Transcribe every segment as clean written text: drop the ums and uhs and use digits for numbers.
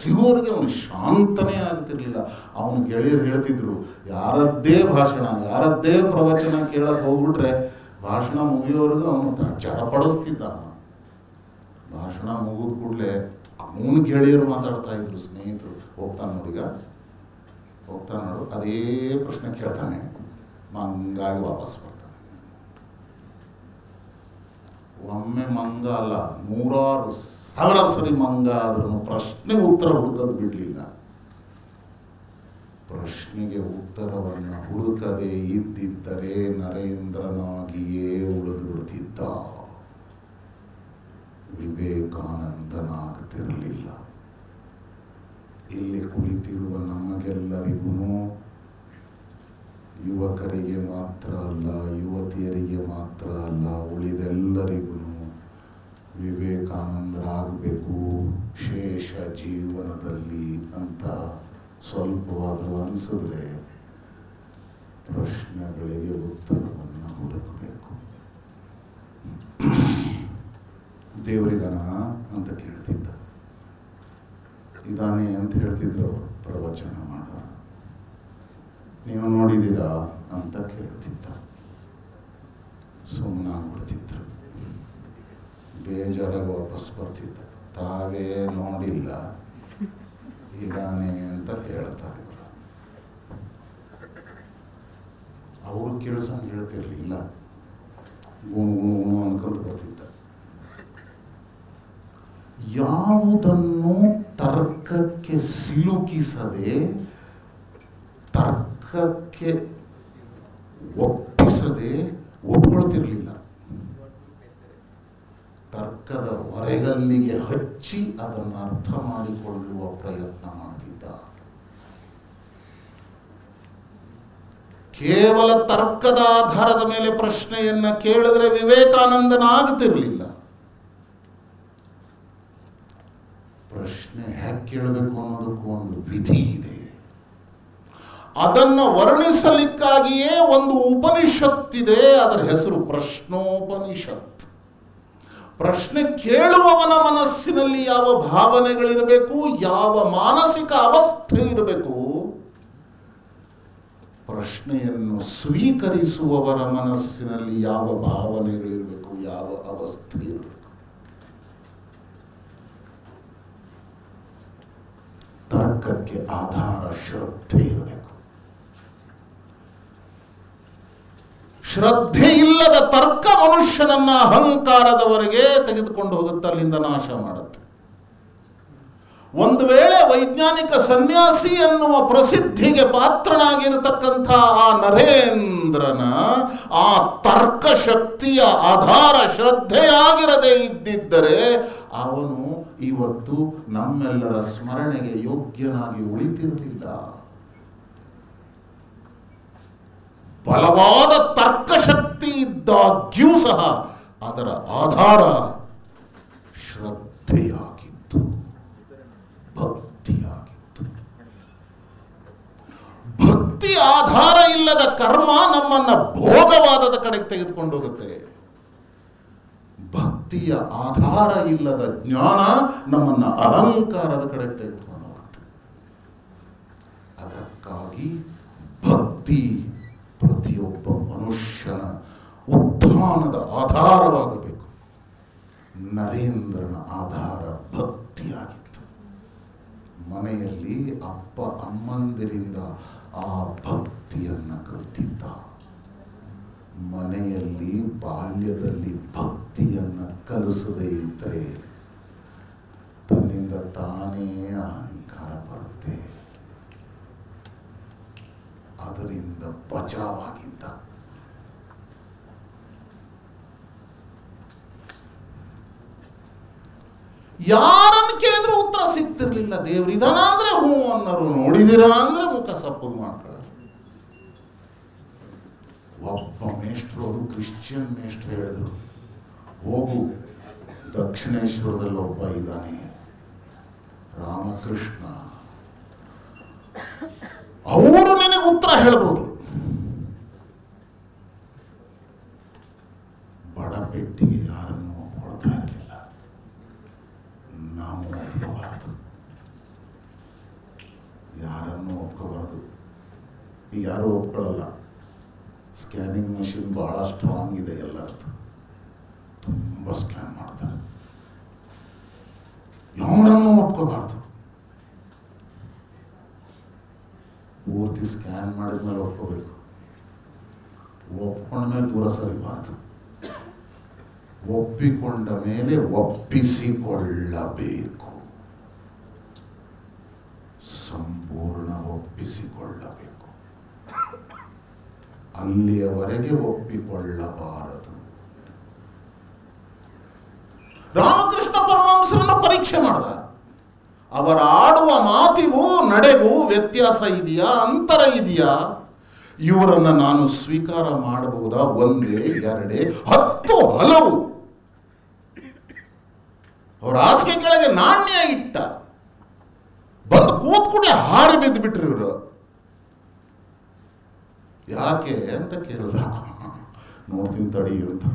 ಸಿಗೋರಿಗೆ ಅವನು ಶಾಂತನೇ ಆಗ್ತಿರ್ಲಿಲ್ಲ. ಅವನು ಗೆಳೆಯರು ಹೇಳ್ತಿದ್ರು, ಯಾರದ್ದೇ ಭಾಷಣ, ಯಾರದ್ದೇ ಪ್ರವಚನ ಕೇಳಕ್ಕೆ ಹೋಗ್ಬಿಟ್ರೆ ಭಾಷಣ ಮುಗಿಯೋವರೆಗೂ ಅವನು ಚಡಪಡಿಸ್ತಿದ್ದ. ಭಾಷಣ ಮುಗಿದ ಕೂಡಲೇ ಅವನ ಗೆಳೆಯರು ಮಾತಾಡ್ತಾ ಇದ್ರು, ಸ್ನೇಹಿತರು, ಹೋಗ್ತಾನೆ ನೋಡೀಗ, ಹೋಗ್ತಾನೆ ನೋಡು, ಅದೇ ಪ್ರಶ್ನೆ ಕೇಳ್ತಾನೆ, ಮಂಗಾಗಿ ವಾಪಸ್ ಬರ್ತಾನೆ. ಒಮ್ಮೆ ಮಂಗ ಅಲ್ಲ, 100,000 ಸರಿ ಮಂಗ ಆದ್ರೂ ಪ್ರಶ್ನೆ ಉತ್ತರ ಹುಡುಕೋದು ಬಿಡಲಿಲ್ಲ. ಪ್ರಶ್ನೆಗೆ ಉತ್ತರವನ್ನು ಹುಡುಕದೆ ಇದ್ದಿದ್ದರೆ ನರೇಂದ್ರನಾಗಿಯೇ ಉಳಿದು ಬಿಡುತ್ತಿದ್ದ, ವಿವೇಕಾನಂದನಾಗ್ತಿರಲಿಲ್ಲ. ಇಲ್ಲಿ ಕುಳಿತಿರುವ ನಮಗೆಲ್ಲರಿಗೂ, ಯುವಕರಿಗೆ ಮಾತ್ರ ಅಲ್ಲ, ಯುವತಿಯರಿಗೆ ಮಾತ್ರ ಅಲ್ಲ, ಉಳಿದೆಲ್ಲರಿಗೂ ವಿವೇಕಾನಂದರಾಗಬೇಕು ಶೇಷ ಜೀವನದಲ್ಲಿ ಅಂತ ಸ್ವಲ್ಪವಾದರೂ ಅನಿಸಿದ್ರೆ ಪ್ರಶ್ನೆಗಳಿಗೆ ಉತ್ತರವನ್ನು ಹುಡುಕಬೇಕು. ದೇವರಿದಾನ ಅಂತ ಕೇಳ್ತಿದ್ದ, ಇದಾನೆ ಅಂತ ಹೇಳ್ತಿದ್ರು ಪ್ರವಚನ ಮಾಡ, ನೀವು ನೋಡಿದ್ದೀರಾ ಅಂತ ಕೇಳ್ತಿದ್ದ, ಸುಮ್ಮನಾಗ್ಬಿಡ್ತಿದ್ರು, ಬೇಜಾರಾಗಿ ವಾಪಸ್ ಬರ್ತಿದ್ದ. ತಾವೇ ನೋಡಿಲ್ಲ, ಇದಾನೆ ಅಂತ ಹೇಳ್ತಾರೆ ಇವರು. ಅವರು ಕೇಳಿಸಂಗೆ ಹೇಳ್ತಿರ್ಲಿಲ್ಲ, ಗುಣು ಗುಣು ಗುಣು ಅನ್ಕೊಂತ ಬರ್ತಿದ್ದ. ಯಾವುದನ್ನು ತರ್ಕಕ್ಕೆ ಸಿಲುಕಿಸದೆ, ತರ್ಕಕ್ಕೆ ಒಪ್ಪಿಸದೆ ಒಪ್ಕೊಳ್ತಿರ್ಲಿಲ್ಲ. ತರ್ಕದ ಹೊರೆಗಲ್ಲಿಗೆ ಹಚ್ಚಿ ಅದನ್ನು ಅರ್ಥ ಮಾಡಿಕೊಳ್ಳುವ ಪ್ರಯತ್ನ ಮಾಡ್ತಿದ್ದ. ಕೇವಲ ತರ್ಕದ ಆಧಾರದ ಮೇಲೆ ಪ್ರಶ್ನೆಯನ್ನ ಕೇಳಿದ್ರೆ ವಿವೇಕಾನಂದನಾಗ್ತಿರ್ಲಿಲ್ಲ. ಪ್ರಶ್ನೆ ಹೇಗೆ ಕೇಳಬೇಕು ಅನ್ನೋದಕ್ಕೂ ಒಂದು ವಿಧಿ ಇದೆ. ಅದನ್ನು ವರ್ಣಿಸಲಿಕ್ಕಾಗಿಯೇ ಒಂದು ಉಪನಿಷತ್ತಿದೆ, ಅದರ ಹೆಸರು ಪ್ರಶ್ನೋಪನಿಷತ್. ಪ್ರಶ್ನೆ ಕೇಳುವವನ ಮನಸ್ಸಿನಲ್ಲಿ ಯಾವ ಭಾವನೆಗಳಿರಬೇಕು, ಯಾವ ಮಾನಸಿಕ ಅವಸ್ಥೆ ಇರಬೇಕು, ಪ್ರಶ್ನೆಯನ್ನು ಸ್ವೀಕರಿಸುವವರ ಮನಸ್ಸಿನಲ್ಲಿ ಯಾವ ಭಾವನೆಗಳಿರಬೇಕು, ಯಾವ ಅವಸ್ಥೆ ಇರಬೇಕು. ತರ್ಕಕ್ಕೆ ಆಧಾರ ಶ್ರದ್ಧೆ ಇರಬೇಕು. ಶ್ರದ್ಧೆ ಇಲ್ಲದ ತರ್ಕ ಮನುಷ್ಯನನ್ನ ಅಹಂಕಾರದವರೆಗೆ ತೆಗೆದುಕೊಂಡು ಹೋಗುತ್ತೆ, ಅಲ್ಲಿಂದ ನಾಶ ಮಾಡುತ್ತೆ. ಒಂದು ವೇಳೆ ವೈಜ್ಞಾನಿಕ ಸನ್ಯಾಸಿ ಎನ್ನುವ ಪ್ರಸಿದ್ಧಿಗೆ ಪಾತ್ರನಾಗಿರತಕ್ಕಂಥ ಆ ನರೇಂದ್ರನ ಆ ತರ್ಕ ಶಕ್ತಿಯ ಆಧಾರ ಶ್ರದ್ಧೆಯಾಗಿರದೇ ಇದ್ದಿದ್ದರೆ ಅವನು ಇವತ್ತು ನಮ್ಮೆಲ್ಲರ ಸ್ಮರಣೆಗೆ ಯೋಗ್ಯನಾಗಿ ಉಳಿತಿರಲಿಲ್ಲ. ಬಲವಾದ ತರ್ಕಶಕ್ತಿ ಇದ್ದಾಗ್ಯೂ ಸಹ ಅದರ ಆಧಾರ ಶ್ರದ್ಧೆಯಾಗಿತ್ತು, ಭಕ್ತಿಯಾಗಿತ್ತು. ಭಕ್ತಿ ಆಧಾರ ಇಲ್ಲದ ಕರ್ಮ ನಮ್ಮನ್ನ ಭೋಗವಾದದ ಕಡೆಗೆ ತೆಗೆದುಕೊಂಡು ಹೋಗುತ್ತೆ. ಭಕ್ತಿಯ ಆಧಾರ ಇಲ್ಲದ ಜ್ಞಾನ ನಮ್ಮನ್ನ ಅಹಂಕಾರದ ಕಡೆಗೆ ತೆಗೆದುಕೊಂಡು ಹೋಗುತ್ತೆ. ಅದಕ್ಕಾಗಿ ಭಕ್ತಿ ಪ್ರತಿಯೊಬ್ಬ ಮನುಷ್ಯನ ಉತ್ಥಾನದ ಆಧಾರವಾಗಬೇಕು. ನರೇಂದ್ರನ ಆಧಾರ ಭಕ್ತಿಯಾಗಿತ್ತು. ಮನೆಯಲ್ಲಿ ಅಪ್ಪ ಅಮ್ಮಂದಿರಿಂದ ಆ ಭಕ್ತಿಯನ್ನು ಕಲಿತಿದ್ದ. ಮನೆಯಲ್ಲಿ ಬಾಲ್ಯದಲ್ಲಿ ಭಕ್ತಿಯನ್ನು ಕಲಿಸದೇ ಇದ್ದರೆ ತನ್ನಿಂದ ತಾನೇ ಅಹಂಕಾರ ಬರುತ್ತೆ. ಅದರಿಂದ ಬಚಾವಾಗಿದ್ದ. ಯಾರನ್ನು ಕೇಳಿದ್ರು ಉತ್ತರ ಸಿಗ್ತಿರ್ಲಿಲ್ಲ. ದೇವ್ರು ಇದಾನ ಅಂದ್ರೆ ಹ್ಞೂ ಅನ್ನೋರು, ನೋಡಿದಿರಾ ಅಂದ್ರೆ ಮುಖ ಸಪ್ಪಗೆ ಮಾಡ್ಕೊಳ್ಳೋರು. ಒಬ್ಬ ಮೇಷ್ಟ್ರು, ಅವರು ಕ್ರಿಶ್ಚಿಯನ್ ಮೇಷ್ಟ್ರು ಹೇಳಿದ್ರು, ಹೋಗು ದಕ್ಷಿಣೇಶ್ವರದಲ್ಲಿ ಒಬ್ಬ ಇದ್ದಾನೆ ರಾಮಕೃಷ್ಣ, ಅವರು ನಿನಗೆ ಉತ್ತರ ಹೇಳ್ಬೋದು. ಬಡ ಪೆಟ್ಟಿಗೆ ಯಾರನ್ನು ಒಪ್ಕೊಳ್ತಾ ಇರಲಿಲ್ಲ. ನಾವು ಒಪ್ಪಬಾರದು. ಯಾರೂ ಒಪ್ಕೊಳ್ಳಲ್ಲ. ಸ್ಕ್ಯಾನಿಂಗ್ ಮಷಿನ್ ಭಾಳ ಸ್ಟ್ರಾಂಗ್ ಇದೆ, ಎಲ್ಲರದ್ದು ತುಂಬ ಸ್ಕ್ಯಾನ್ ಮಾಡ್ತಾರೆ. ಯಾರನ್ನೂ ಒಪ್ಕೋಬಾರ್ದು. ಪೂರ್ತಿ ಸ್ಕ್ಯಾನ್ ಮಾಡಿದ್ಮೇಲೆ ಒಪ್ಕೋಬೇಕು. ಒಪ್ಕೊಂಡ್ಮೇಲೆ ದೂರ ಸರಿಬಾರ್ದು. ಒಪ್ಪಿಕೊಂಡ ಮೇಲೆ ಒಪ್ಪಿಸಿಕೊಳ್ಳಬೇಕು, ಸಂಪೂರ್ಣ ಒಪ್ಪಿಸಿಕೊಳ್ಳಬೇಕು. ಅಲ್ಲಿಯವರೆಗೆ ಒಪ್ಪಿಕೊಳ್ಳಬಾರದು. ರಾಮಕೃಷ್ಣ ಪರಮಹಂಸರನ್ನ ಪರೀಕ್ಷೆ ಮಾಡಿದ. ಅವರ ಆಡುವ ಮಾತಿಗೂ ನಡೆಗೂ ವ್ಯತ್ಯಾಸ ಇದೆಯಾ, ಅಂತರ ಇದೆಯಾ? ಇವರನ್ನ ನಾನು ಸ್ವೀಕಾರ ಮಾಡಬಹುದಾ? ಒಂದೇ, ಎರಡೇ, 10 ಹಲವು. ಅವರ ಹಾಸಿಗೆ ಕೆಳಗೆ ನಾಣ್ಯ ಇಟ್ಟ, ಬಂದು ಕೂತ್ ಕೂಡಲೇ ಹಾರಿ ಬಿದ್ದು ಬಿಟ್ರು ಇವರು. ಯಾಕೆ ಅಂತ ಕೇಳ್ದ. ನೋಡ್ತೀನಿ ತಡಿ ಅಂತ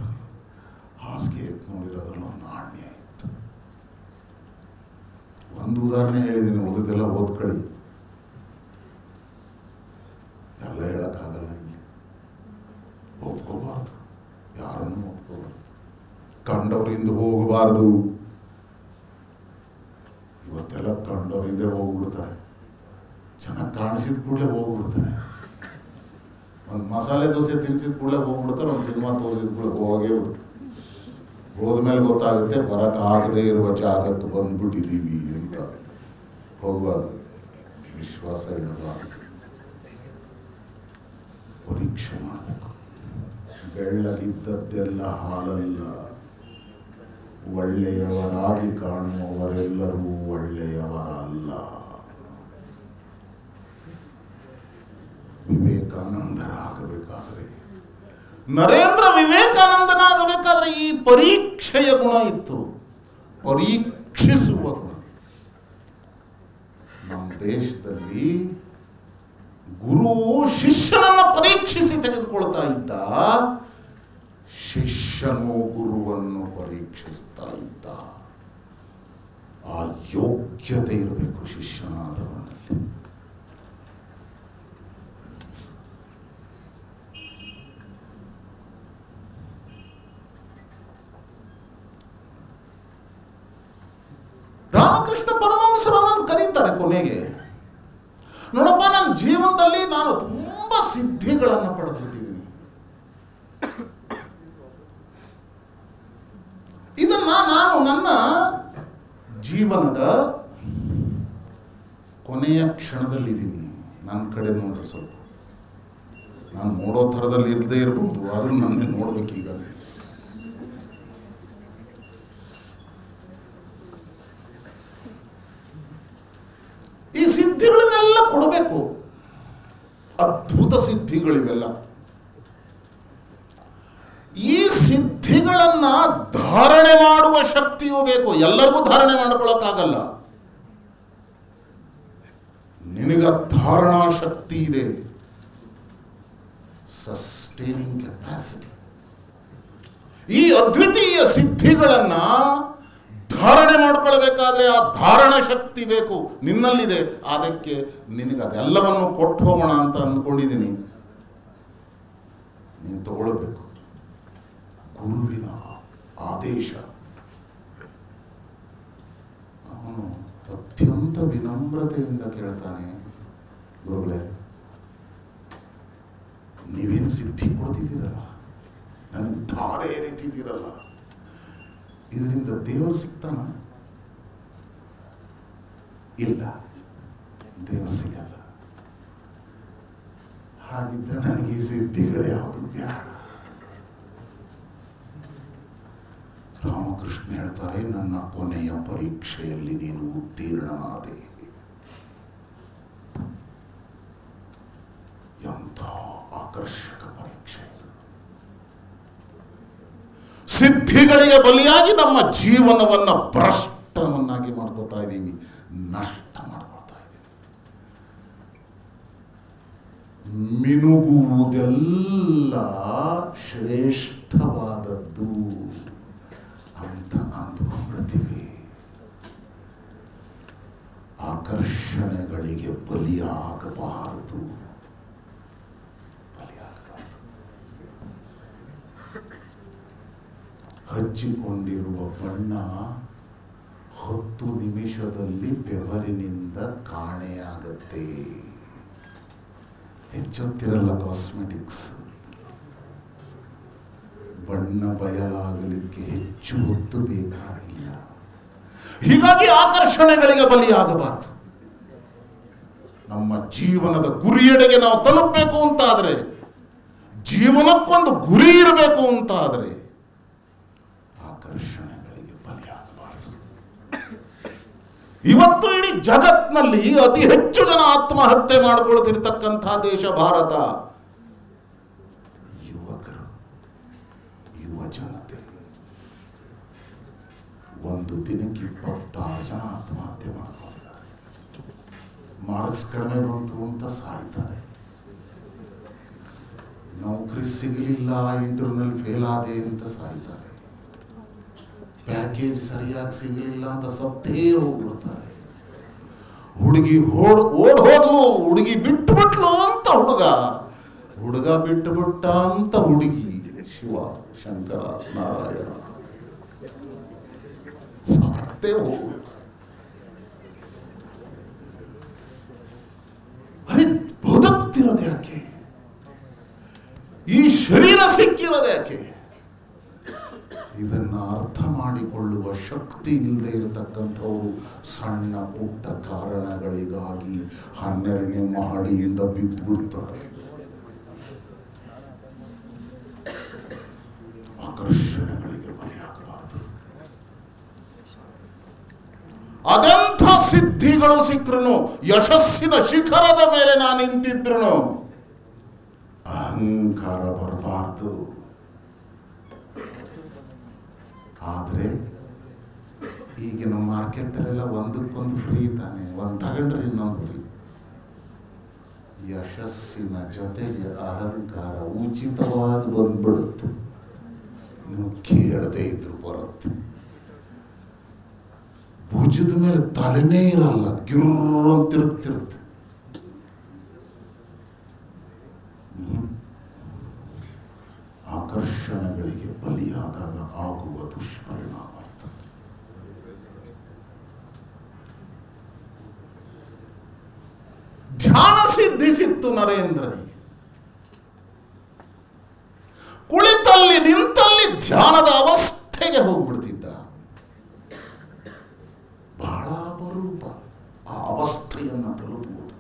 ಹಾಸಿಗೆ ಎತ್ತು ನೋಡಿರೋದ್ರಲ್ಲಿ ಒಂದು ನಾಣ್ಯ ಇತ್ತು. ಒಂದು ಉದಾಹರಣೆ ಹೇಳಿದ್ದೀನಿ, ಓದಿದ್ದೆಲ್ಲ ಓದ್ಕೊಳ್ಳಿ, ಎಲ್ಲ ಹೇಳಕ್ಕಾಗಲ್ಲ. ಇಲ್ಲಿ ಒಪ್ಕೋಬಾರ್ದು, ಯಾರನ್ನು ಒಪ್ಕೋಬಾರ್ದು, ಕಂಡವರಿಂದ ಹೋಗಬಾರ್ದು. ಇವತ್ತೆಲ್ಲ ಕಂಡವರಿಂದ ಹೋಗ್ಬಿಡ್ತಾರೆ, ಚೆನ್ನಾಗಿ ಕಾಣಿಸಿದ ಕೂಡಲೇ ಹೋಗ್ಬಿಡ್ತಾರೆ. ಒಂದು ಮಸಾಲೆ ದೋಸೆ ತಿನ್ಸಿದ ಕೂಡಲೇ ಹೋಗ್ಬಿಡ್ತಾರೆ, ಒಂದು ಸಿನಿಮಾ ತೋರಿಸಿದ ಕೂಡಲೇ ಹೋಗೇ ಬಿಡ್ತಾರೆ. ಹೋದ್ಮೇಲೆ ಗೊತ್ತಾಗುತ್ತೆ ಬರಕ್ಕಾಗದೇ ಇರುವ ಜಾಗಕ್ಕೆ ಬಂದ್ಬಿಟ್ಟಿದ್ದೀವಿ ಅಂತ. ಹೋಗಬಾರ್ದು, ವಿಶ್ವಾಸ ಇಡಬಾರ್ದು, ಪರೀಕ್ಷೆ ಮಾಡಬೇಕು. ಬೆಳ್ಳಗಿದ್ದದ್ದೆಲ್ಲ ಹಾಲಲ್ಲ. ಒಳ್ಳೆಯವರಾಗಿ ಕಾಣುವವರೆಲ್ಲರೂ ಒಳ್ಳೆಯವರಲ್ಲ. ವಿವೇಕಾನಂದರಾಗಬೇಕಾದ್ರೆ, ನರೇಂದ್ರ ವಿವೇಕಾನಂದನಾಗಬೇಕಾದ್ರೆ ಈ ಪರೀಕ್ಷೆಯ ಗುಣ ಇತ್ತು, ಪರೀಕ್ಷಿಸುವ ಗುಣ. ನಮ್ಮ ದೇಶದಲ್ಲಿ ಗುರು ಶಿಷ್ಯನನ್ನ ಪರೀಕ್ಷಿಸಿ ತೆಗೆದುಕೊಳ್ತಾ ಇದ್ದ, ಶಿಷ್ಯನು ಗುರುವನ್ನು ಪರೀಕ್ಷಿಸ್ತಾ ಇದ್ದ. ಆ ಯೋಗ್ಯತೆ ಇರಬೇಕು ಶಿಷ್ಯನಾದವನಲ್ಲಿ. ರಾಮಕೃಷ್ಣ ಪರಮಹಂಸರನ್ನು ಕರೀತಾರೆ ಕೊನೆಗೆ. ನೋಡಪ್ಪ, ನನ್ನ ಜೀವನದಲ್ಲಿ ನಾನು ತುಂಬಾ ಸಿದ್ಧಿಗಳನ್ನು ಪಡೆದಿದ್ದೀನಿ. ಇದನ್ನ ನಾನು ನನ್ನ ಜೀವನದ ಕೊನೆಯ ಕ್ಷಣದಲ್ಲಿದ್ದೀನಿ. ನನ್ನ ಕಡೆ ನೋಡ್ರಿ ಸ್ವಲ್ಪ. ನಾನು ನೋಡೋ ಥರದಲ್ಲಿ ಇರದೇ ಇರಬಹುದು, ಆದರೂ ನನಗೆ ನೋಡ್ಬೇಕೀಗ. ಈ ಸಿದ್ಧಿಗಳನ್ನೆಲ್ಲ ಕೊಡಬೇಕು. ಅದ್ಭುತ ಸಿದ್ಧಿಗಳಿವೆಲ್ಲ. ಈ ಸಿದ್ಧಿಗಳನ್ನ ಧಾರಣೆ ಮಾಡುವ ಶಕ್ತಿಯೂ ಬೇಕು. ಎಲ್ಲರಿಗೂ ಧಾರಣೆ ಮಾಡ್ಕೊಳ್ಳೋಕ್ಕಾಗಲ್ಲ. ನಿನಗ ಧಾರಣಾ ಶಕ್ತಿ ಇದೆ, ಸಸ್ಟೇನಿಂಗ್ ಕೆಪಾಸಿಟಿ. ಈ ಅದ್ವಿತೀಯ ಸಿದ್ಧಿಗಳನ್ನ ಧಾರಣೆ ಮಾಡ್ಕೊಳ್ಬೇಕಾದ್ರೆ ಆ ಧಾರಣ ಶಕ್ತಿ ಬೇಕು, ನಿನ್ನಲ್ಲಿದೆ. ಅದಕ್ಕೆ ನಿನಗೆ ಅದೆಲ್ಲವನ್ನು ಕೊಟ್ಟು ಹೋಗೋಣ ಅಂತ ಅಂದ್ಕೊಂಡಿದ್ದೀನಿ. ನೀನು ತಗೊಳ್ಬೇಕು. ಗುರುವಿನ ಆದೇಶ. ಅವನು ಅತ್ಯಂತ ವಿನಮ್ರತೆಯಿಂದ ಕೇಳ್ತಾನೆ, ಗುರುಗಳೇ, ನೀವೇನು ಸಿದ್ಧಿ ಕೊಡ್ತಿದ್ದೀರಲ್ಲ, ನನಗೆ ಧಾರೆ ಎರಿತಿದ್ದೀರಲ್ಲ, ಇದರಿಂದ ದೇವರು ಸಿಗ್ತಾನ? ಇಲ್ಲ, ದೇವರು ಸಿಗಲ್ಲ. ಹಾಗಿದ್ರೆ ನನಗೆ ಈ ಸಿದ್ಧಿಗಳು ಯಾವುದು ಬೇಡ. ರಾಮಕೃಷ್ಣ ಹೇಳ್ತಾರೆ, ನನ್ನ ಕೊನೆಯ ಪರೀಕ್ಷೆಯಲ್ಲಿ ನೀನು ಉತ್ತೀರ್ಣನಾದೆ. ಎಂಥ ಆಕರ್ಷಕ ಪರೀಕ್ಷೆ ಇದು. ಸಿದ್ಧಿಗಳಿಗೆ ಬಲಿಯಾಗಿ ನಮ್ಮ ಜೀವನವನ್ನ ಭ್ರಷ್ಟವನ್ನಾಗಿ ಮಾಡ್ಕೋತಾ ಇದ್ದೀವಿ, ನಷ್ಟ ಮಾಡ್ಕೊಳ್ತಾ ಇದ್ದೀವಿ. ಮಿನುಗುವುದೆಲ್ಲ ಶ್ರೇಷ್ಠವಾದದ್ದು ಅಂತ ಅಂದ್ಕೊಂಡ್ಬಿಡ್ತೀವಿ. ಆಕರ್ಷಣೆಗಳಿಗೆ ಬಲಿಯಾಗಬಾರದು. ಹಚ್ಚಿಕೊಂಡಿರುವ ಬಣ್ಣ 10 ನಿಮಿಷದಲ್ಲಿ ಬೆವರಿನಿಂದ ಕಾಣೆಯಾಗತ್ತೆ. ಹೆಚ್ಚುತ್ತಿರಲ್ಲ ಕಾಸ್ಮೆಟಿಕ್ಸ್. ಬಣ್ಣ ಬಯಲಾಗಲಿಕ್ಕೆ ಹೆಚ್ಚು ಹೊತ್ತು ಬೇಕಾಗಿಲ್ಲ. ಹೀಗಾಗಿ ಆಕರ್ಷಣೆಗಳಿಗೆ ಬಲಿಯಾಗಬಾರದು. ನಮ್ಮ ಜೀವನದ ಗುರಿಯೆಡೆಗೆ ನಾವು ತಲುಪಬೇಕು ಅಂತಾದರೆ, ಜೀವನಕ್ಕೊಂದು ಗುರಿ ಇರಬೇಕು ಅಂತಾದರೆ ಆಕರ್ಷಣೆಗಳಿಗೆ ಬಲಿಯಾಗಬಾರದು. ಇವತ್ತು ಇಡೀ ಜಗತ್ನಲ್ಲಿ ಅತಿ ಹೆಚ್ಚು ಜನ ಆತ್ಮಹತ್ಯೆ ಮಾಡಿಕೊಳ್ತಿರ್ತಕ್ಕಂಥ ದೇಶ ಭಾರತ. ಯುವಕರು, ಯುವ ಜನತೆ. ಒಂದು ದಿನಕ್ಕೆ 26 ಜನ ಆತ್ಮಹತ್ಯೆ ಮಾಡ್ಕೊಂಡಿದ್ದಾರೆ. ಮಾರ್ಕ್ಸ್ ಕಡಿಮೆ ಬಂತು ಅಂತ ಸಾಯ್ತಾರೆ. ನೌಕರಿ ಸಿಗಲಿಲ್ಲ, ಇಂಟರ್ನಲ್ ಫೇಲ್ ಆದೆ ಅಂತ ಸಾಯ್ತಾರೆ. ಪ್ಯಾಕೇಜ್ ಸರಿಯಾಗಿ ಸಿಗಲಿಲ್ಲ ಅಂತ ಸತ್ತೇ ಹೋಗ್ಬಿಡ್ತಾರೆ. ಹುಡುಗಿ ಓಡ್ ಹೋದ್ಲು, ಹುಡುಗಿ ಬಿಟ್ಟುಬಿಟ್ಲು ಅಂತ ಹುಡುಗ ಬಿಟ್ಟುಬಿಟ್ಟ ಅಂತ ಹುಡುಗಿ. ಶಿವ ಶಂಕರ ನಾರಾಯಣ ಸತ್ತೇ ಹೋಗ. ಅರೆ ಬದುಕ್ತಿರೋದು ಯಾಕೆ? ಈ ಶರೀರ ಸಿಕ್ಕಿರೋದು ಯಾಕೆ? ಇದನ್ನ ಅರ್ಥ ಮಾಡಿಕೊಳ್ಳುವ ಶಕ್ತಿ ಇಲ್ಲದೆ ಇರತಕ್ಕಂಥವರು ಸಣ್ಣ ಪುಟ್ಟ ಕಾರಣಗಳಿಗಾಗಿ 12ನೇ ಮಹಡಿಯಿಂದ ಬಿದ್ದುಬಿಡ್ತಾರೆ. ಆಕರ್ಷಣೆಗಳಿಗೆ ಬಲಿಯಾಗಬಾರದು. ಅದೆಂಥ ಸಿದ್ಧಿಗಳು ಸಿಕ್ಕರು, ಯಶಸ್ಸಿನ ಶಿಖರದ ಮೇಲೆ ನಾನು ನಿಂತಿದ್ರು ಅಹಂಕಾರ ಬರಬಾರದು. ಆದರೆ ಈಗಿನ ಮಾರ್ಕೆಟಲ್ಲೆಲ್ಲ ಒಂದಕ್ಕೊಂದು ಫ್ರೀ ತಾನೆ, ಒಂದು ತಗೊಂಡ್ರೆ ಇನ್ನೊಂದು ಫ್ರೀ. ಯಶಸ್ಸಿನ ಜೊತೆಗೆ ಅಹಂಕಾರ ಉಚಿತವಾಗಿ ಬಂದ್ಬಿಡುತ್ತೆ. ನೀವು ಕೇಳದೇ ಇದ್ರು ಬರುತ್ತೆ. ಭುಜದ ಮೇಲೆ ತಲೆನೇ ಇರಲ್ಲ, ಗಿರ್ರ ಅಂತ ತಿರುಗ್ತಿರುತ್ತೆ. ಆಕರ್ಷಣೆಗಳಿಗೆ ಬಲಿಯಾದಾಗ ಆಗುವ ದುಷ್ಪರಿಣಾಮ ಇದು. ಧ್ಯಾನ ಸಿದ್ಧಿಸಿತ್ತು ನರೇಂದ್ರನಿಗೆ. ಕುಳಿತಲ್ಲಿ ನಿಂತಲ್ಲಿ ಧ್ಯಾನದ ಅವಸ್ಥೆಗೆ ಹೋಗ್ಬಿಡ್ತಿದ್ದ. ಬಹಳ ಅಪರೂಪ ಆ ಅವಸ್ಥೆಯನ್ನು ತಲುಪುವುದು.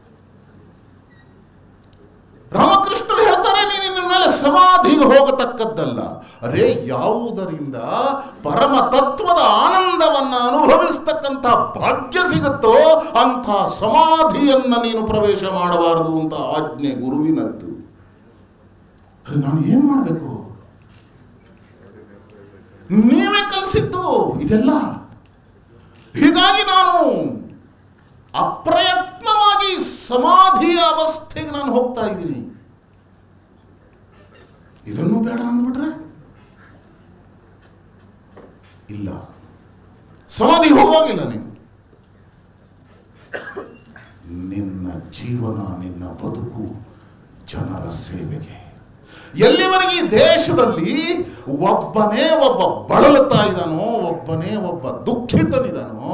ರಾಮಕೃಷ್ಣರು ಹೇಳ್ತಾರೆ, ನೀನಿನ ಮೇಲೆ ಸಮಾಧಿಗೆ ಹೋಗತಕ್ಕದ್ದಲ್ಲ. ಅರೇ, ಯಾವುದರಿಂದ ಪರಮ ತತ್ವದ ಆನಂದವನ್ನ ಅನುಭವಿಸ್ತಕ್ಕಂಥ ಭಾಗ್ಯ ಸಿಗುತ್ತೋ ಅಂಥ ಸಮಾಧಿಯನ್ನ ನೀನು ಪ್ರವೇಶ ಮಾಡಬಾರದು ಅಂತ ಆಜ್ಞೆ ಗುರುವಿನದ್ದು. ನಾನು ಏನ್ ಮಾಡಬೇಕು? ನೀವೇ ಕಲಿಸಿದ್ದು ಇದೆಲ್ಲ. ಹೀಗಾಗಿ ನಾನು ಅಪ್ರಯತ್ನವಾಗಿ ಸಮಾಧಿಯ ಅವಸ್ಥೆಗೆ ನಾನು ಹೋಗ್ತಾ ಇದ್ದೀನಿ. ಇದನ್ನು ಬೇಡ ಅಂದ್ಬಿಟ್ರೆ ಇಲ್ಲ, ಸಮಾಧಿಗೆ ಹೋಗೋಗಿಲ್ಲ. ನೀವು ನಿನ್ನ ಜೀವನ, ನಿನ್ನ ಬದುಕು ಜನರ ಸೇವೆಗೆ. ಎಲ್ಲಿವರೆಗೆ ಈ ದೇಶದಲ್ಲಿ ಒಬ್ಬನೇ ಒಬ್ಬ ಬಳಲುತ್ತಾ ಇದ್ದಾನೋ, ಒಬ್ಬನೇ ಒಬ್ಬ ದುಃಖಿತನಿದಾನೋ,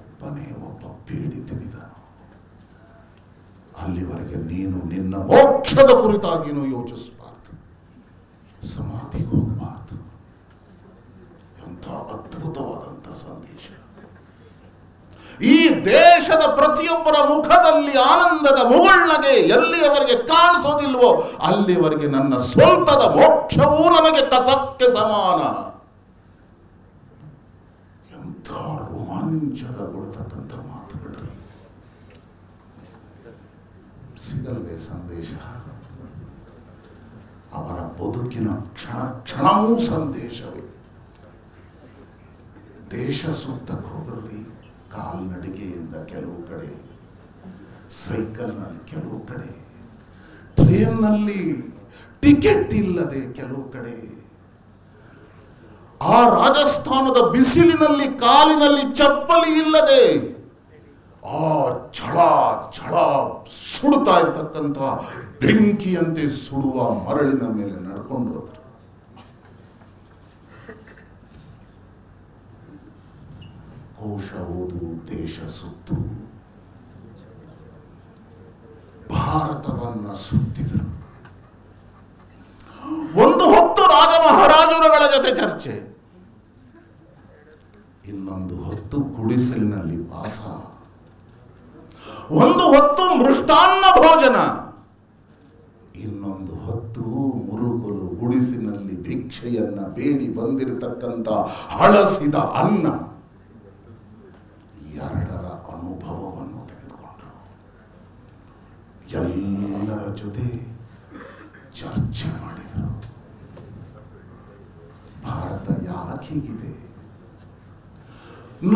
ಒಬ್ಬನೇ ಒಬ್ಬ ಪೀಡಿತನಿದಾನೋ, ಅಲ್ಲಿವರೆಗೆ ನೀನು ನಿನ್ನ ಮೋಕ್ಷದ ಕುರಿತಾಗಿನೂ ಯೋಚಿಸಬಾರ್ದು, ಸಮಾಧಿಗೆ ಹೋಗಬಾರ್ದು. ಎಂಥ ಅದ್ಭುತವಾದಂಥ ಸಂದೇಶ. ಈ ದೇಶದ ಪ್ರತಿಯೊಬ್ಬರ ಮುಖದಲ್ಲಿ ಆನಂದದ ಮುಗುಳ್ನಗೆ ಎಲ್ಲಿಯವರೆಗೆ ಕಾಣಿಸೋದಿಲ್ವೋ ಅಲ್ಲಿವರೆಗೆ ನನ್ನ ಸ್ವಂತದ ಮೋಕ್ಷವೂ ನನಗೆ ಕಸಕ್ಕೆ ಸಮಾನ. ಎಂಥ ರೋಮಾಂಚಕಗೊಳ್ತಕ್ಕಂಥ ಮಾತುಗಳು. ಸಿಗಲ್ವೇ ಸಂದೇಶ? ಅವರ ಬದುಕಿನ ಕ್ಷಣ ಕ್ಷಣವೂ ಸಂದೇಶವೇ. ದೇಶ ಸುತ್ತಕ್ಕೆ ಹೋದ್ರಲ್ಲಿ ಕಾಲ್ನಡಿಗೆಯಿಂದ ಕೆಲವು ಕಡೆ, ಸೈಕಲ್ನಲ್ಲಿ ಕೆಲವು ಕಡೆ, ಟ್ರೇನ್ನಲ್ಲಿ ಟಿಕೆಟ್ ಇಲ್ಲದೆ ಕೆಲವು ಕಡೆ, ಆ ರಾಜಸ್ಥಾನದ ಬಿಸಿಲಿನಲ್ಲಿ ಕಾಲಿನಲ್ಲಿ ಚಪ್ಪಲಿ ಇಲ್ಲದೆ ಆ ಝಳ ಝಳ ಸುಡುತ್ತಾ ಇರತಕ್ಕಂಥ ಬೆಂಕಿಯಂತೆ ಸುಡುವ ಮರಳಿನ ಮೇಲೆ ನಡ್ಕೊಂಡು ಹೋದ್ರು. ಕೋಶ ಓದು, ದೇಶ ಸುತ್ತು, ಭಾರತವನ್ನ ಸುತ್ತಿದರು. ಒಂದು ಹೊತ್ತು ರಾಜ ಮಹಾರಾಜರುಗಳ ಜೊತೆ ಚರ್ಚೆ, ಇನ್ನೊಂದು ಹೊತ್ತು ಗುಡಿಸಲಿನಲ್ಲಿ ವಾಸ, ಒಂದು ಹೊತ್ತು ಮೃಷ್ಟಾನ್ನ ಭೋಜನ, ಇನ್ನೊಂದು ಹೊತ್ತು ಮುರುಕಲು ಗುಡಿಸಿನಲ್ಲಿ ಭಿಕ್ಷೆಯನ್ನ ಬೇಡಿ ಬಂದಿರತಕ್ಕಂಥ ಹಳಸಿದ ಅನ್ನ. ಎರಡರ ಅನುಭವವನ್ನು ತೆಗೆದುಕೊಂಡರು. ಎಲ್ಲರ ಜೊತೆ ಚರ್ಚೆ ಮಾಡಿದರು. ಭಾರತ ಯಾಕೆ ಹೀಗಿದೆ,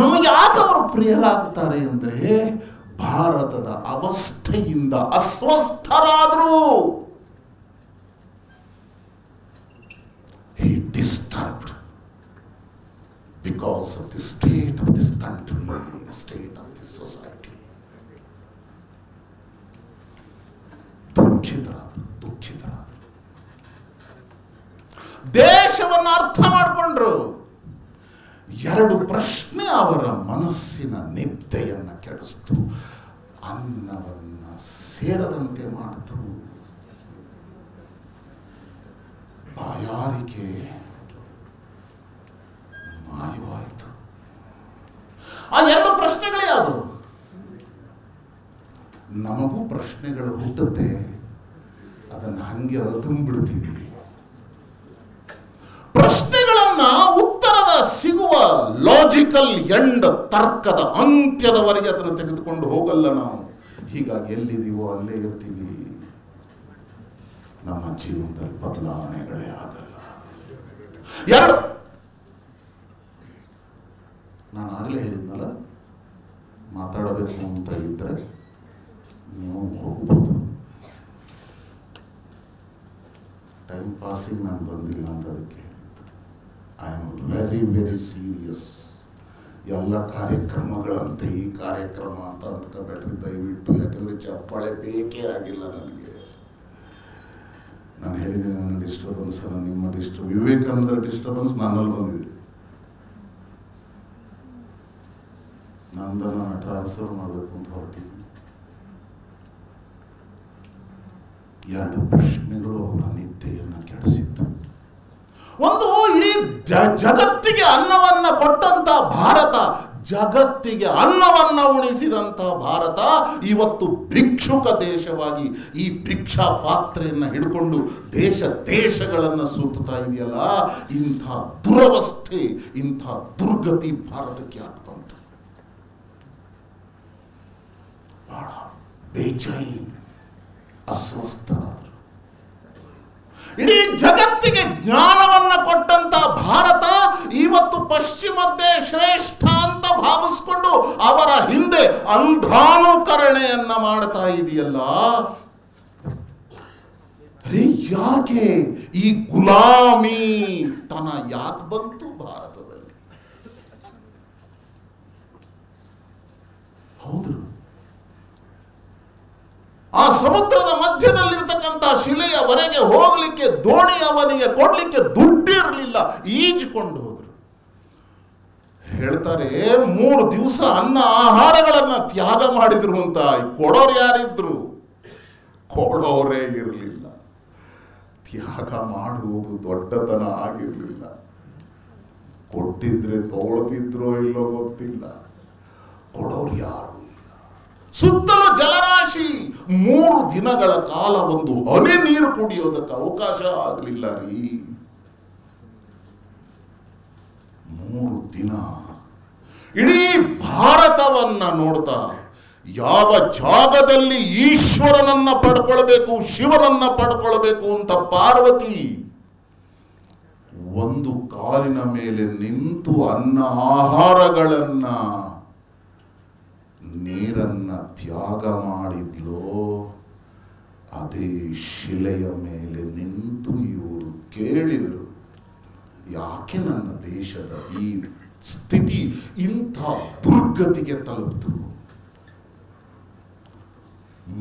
ನಮಗೆ ಯಾಕೆ ಅವರು ಪ್ರಿಯರಾಗ್ತಾರೆ ಅಂದ್ರೆ ಭಾರತದ ಅವಸ್ಥೆಯಿಂದ ಅಸ್ವಸ್ಥರಾದರು. He disturbed because of the state of this country, state of this society. ದುಃಖಿತರಾದರು. ದೇಶವನ್ನು ಅರ್ಥ ಮಾಡಿಕೊಂಡ್ರು. ಎರಡು ಪ್ರಶ್ನೆ ಅವರ ಮನಸ್ಸಿನ ನಿದ್ದೆಯನ್ನ ಕೆಡಿಸ್ತು, ಅನ್ನವನ್ನ ಸೇರದಂತೆ ಮಾಡಿತು. ಬಾಯಾರಿಕೆ ಮಾಯವಾಯಿತು. ಆ ಎರಡು ಪ್ರಶ್ನೆಗಳೇ ಯಾವುದು? ನಮಗೂ ಪ್ರಶ್ನೆಗಳು ಹುಟ್ಟುತ್ತೆ, ಅದನ್ನು ಹಂಗೆ ಅದುಂಬಿಡ್ತೀವಿ. ಪ್ರಶ್ನೆಗಳನ್ನ ಉತ್ತರದ ಸಿಗುವ ಲಾಜಿಕಲ್ ಎಂಡ್, ತರ್ಕದ ಅಂತ್ಯದವರೆಗೆ ಅದನ್ನು ತೆಗೆದುಕೊಂಡು ಹೋಗಲ್ಲ ನಾವು. ಹೀಗಾಗಿ ಎಲ್ಲಿದ್ದೀವೋ ಅಲ್ಲೇ ಇರ್ತೀವಿ. ನಮ್ಮ ಜೀವನದಲ್ಲಿ ಬದಲಾವಣೆಗಳೇ ಆಗಲ್ಲ. ಎರಡು, ನಾನು ಆಗಲೇ ಹೇಳಿದ್ನಲ್ಲ, ಮಾತಾಡಬೇಕು ಅಂತ ಇದ್ರೆ ನೀವು ಹೋಗ್ಬೋದು. ಟೈಮ್ ಪಾಸಿಂಗ್ ನಾನು ಬಂದಿಲ್ಲ ಅಂತ ಅದಕ್ಕೆ I am very very serious. ಎಲ್ಲ ಕಾರ್ಯಕ್ರಮಗಳಂತೆ ಈ ಕಾರ್ಯಕ್ರಮ ಅಂತ ಅಂದ್ಕೋಬೇಡ್ರಿ ದಯವಿಟ್ಟು, ಯಾಕಂದರೆ ಚಪ್ಪಾಳೆ ಬೇಕೇ ಆಗಿಲ್ಲ ನನಗೆ. ನಾನು ಹೇಳಿದ್ದೀನಿ ನನ್ನ ಡಿಸ್ಟರ್ಬೆನ್ಸ್, ನಿಮ್ಮ ವಿವೇಕಾನಂದರ ಡಿಸ್ಟರ್ಬೆನ್ಸ್ ನನ್ನಲ್ಲಿ ಬಂದಿದೆ. ನಂದನ್ನು ಟ್ರಾನ್ಸ್ಫರ್ ಮಾಡಬೇಕು ಅಂತ ಹೊರಟಿದ್ದೀನಿ. ಎರಡು ಪ್ರಶ್ನೆಗಳು ಅವರ ನಿದ್ದೆಯನ್ನು ಕೆಡಿಸಿತ್ತು. ಒಂದು, ಇಡೀ ಜಗತ್ತಿಗೆ ಅನ್ನವನ್ನ ಕೊಟ್ಟಂತ ಭಾರತ, ಜಗತ್ತಿಗೆ ಅನ್ನವನ್ನ ಉಣಿಸಿದಂತ ಭಾರತ ಇವತ್ತು ಭಿಕ್ಷುಕ ದೇಶವಾಗಿ ಈ ಭಿಕ್ಷಾ ಪಾತ್ರೆಯನ್ನ ಹಿಡ್ಕೊಂಡು ದೇಶ ದೇಶಗಳನ್ನು ಸುತ್ತಾ ಇದೆಯಲ್ಲ. ಇಂಥ ದುರವಸ್ಥೆ, ಇಂಥ ದುರ್ಗತಿ ಭಾರತಕ್ಕೆ ಯಾಕೆ ಬಂತು? ಬಹಳ ಬೇಚೈನ್, ಅಸ್ವಸ್ಥರಾದರು. ಇಡೀ ಜಗತ್ತಿಗೆ ಜ್ಞಾನವನ್ನ ಕೊಟ್ಟಂತ ಭಾರತ ಇವತ್ತು ಪಶ್ಚಿಮದ್ದೇ ಶ್ರೇಷ್ಠ ಅಂತ ಭಾವಿಸ್ಕೊಂಡು ಅವರ ಹಿಂದೆ ಅಂಧಾನುಕರಣೆಯನ್ನ ಮಾಡ್ತಾ ಇದೆಯಲ್ಲ. ಯಾಕೆ ಈ ಗುಲಾಮಿ ತನ ಯಾಕೆ ಬಂತು ಭಾರತದಲ್ಲಿ? ಹೌದು, ಆ ಸಮುದ್ರದ ಮಧ್ಯದಲ್ಲಿರ್ತಕ್ಕಂಥ ಶಿಲೆಯವರೆಗೆ ಹೋಗ್ಲಿಕ್ಕೆ ದೋಣಿ ಅವನಿಗೆ ಕೊಡ್ಲಿಕ್ಕೆ ದುಡ್ಡಿರಲಿಲ್ಲ, ಈಜಿಕೊಂಡು ಹೋದ್ರು. ಹೇಳ್ತಾರೆ 3 ದಿವಸ ಅನ್ನ ಆಹಾರಗಳನ್ನ ತ್ಯಾಗ ಮಾಡಿದ್ರು ಅಂತ. ಕೊಡೋರು ಯಾರಿದ್ರು? ಕೊಡೋರೇ ಇರಲಿಲ್ಲ. ತ್ಯಾಗ ಮಾಡುವುದು ದೊಡ್ಡತನ ಆಗಿರಲಿಲ್ಲ. ಕೊಟ್ಟಿದ್ರೆ ತಗೊಳ್ತಿದ್ರೋ ಇಲ್ಲೋ ಗೊತ್ತಿಲ್ಲ, ಕೊಡೋರು ಯಾರು? ಸುತ್ತಲೂ ಜಲರಾಶಿ. 3 ದಿನಗಳ ಕಾಲ ಒಂದು ಹನಿ ನೀರು ಕುಡಿಯೋದಕ್ಕೆ ಅವಕಾಶ ಆಗಲಿಲ್ಲ ರೀ. 3 ದಿನ ಇಡೀ ಭಾರತವನ್ನ ನೋಡ್ತಾ, ಯಾವ ಜಾಗದಲ್ಲಿ ಈಶ್ವರನನ್ನ ಪಡ್ಕೊಳ್ಬೇಕು, ಶಿವನನ್ನ ಪಡ್ಕೊಳ್ಬೇಕು ಅಂತ ಪಾರ್ವತಿ ಒಂದು ಕಾಲಿನ ಮೇಲೆ ನಿಂತು ಅನ್ನ ಆಹಾರಗಳನ್ನ, ನೀರನ್ನ ತ್ಯಾಗ ಮಾಡಿದ್ಲೋ, ಅದೇ ಶಿಲೆಯ ಮೇಲೆ ನಿಂತು ಇವರು ಕೇಳಿದರು, ಯಾಕೆ ನನ್ನ ದೇಶದ ಈ ಸ್ಥಿತಿ ಇಂಥ ದುರ್ಗತಿಗೆ ತಲುಪಿತು?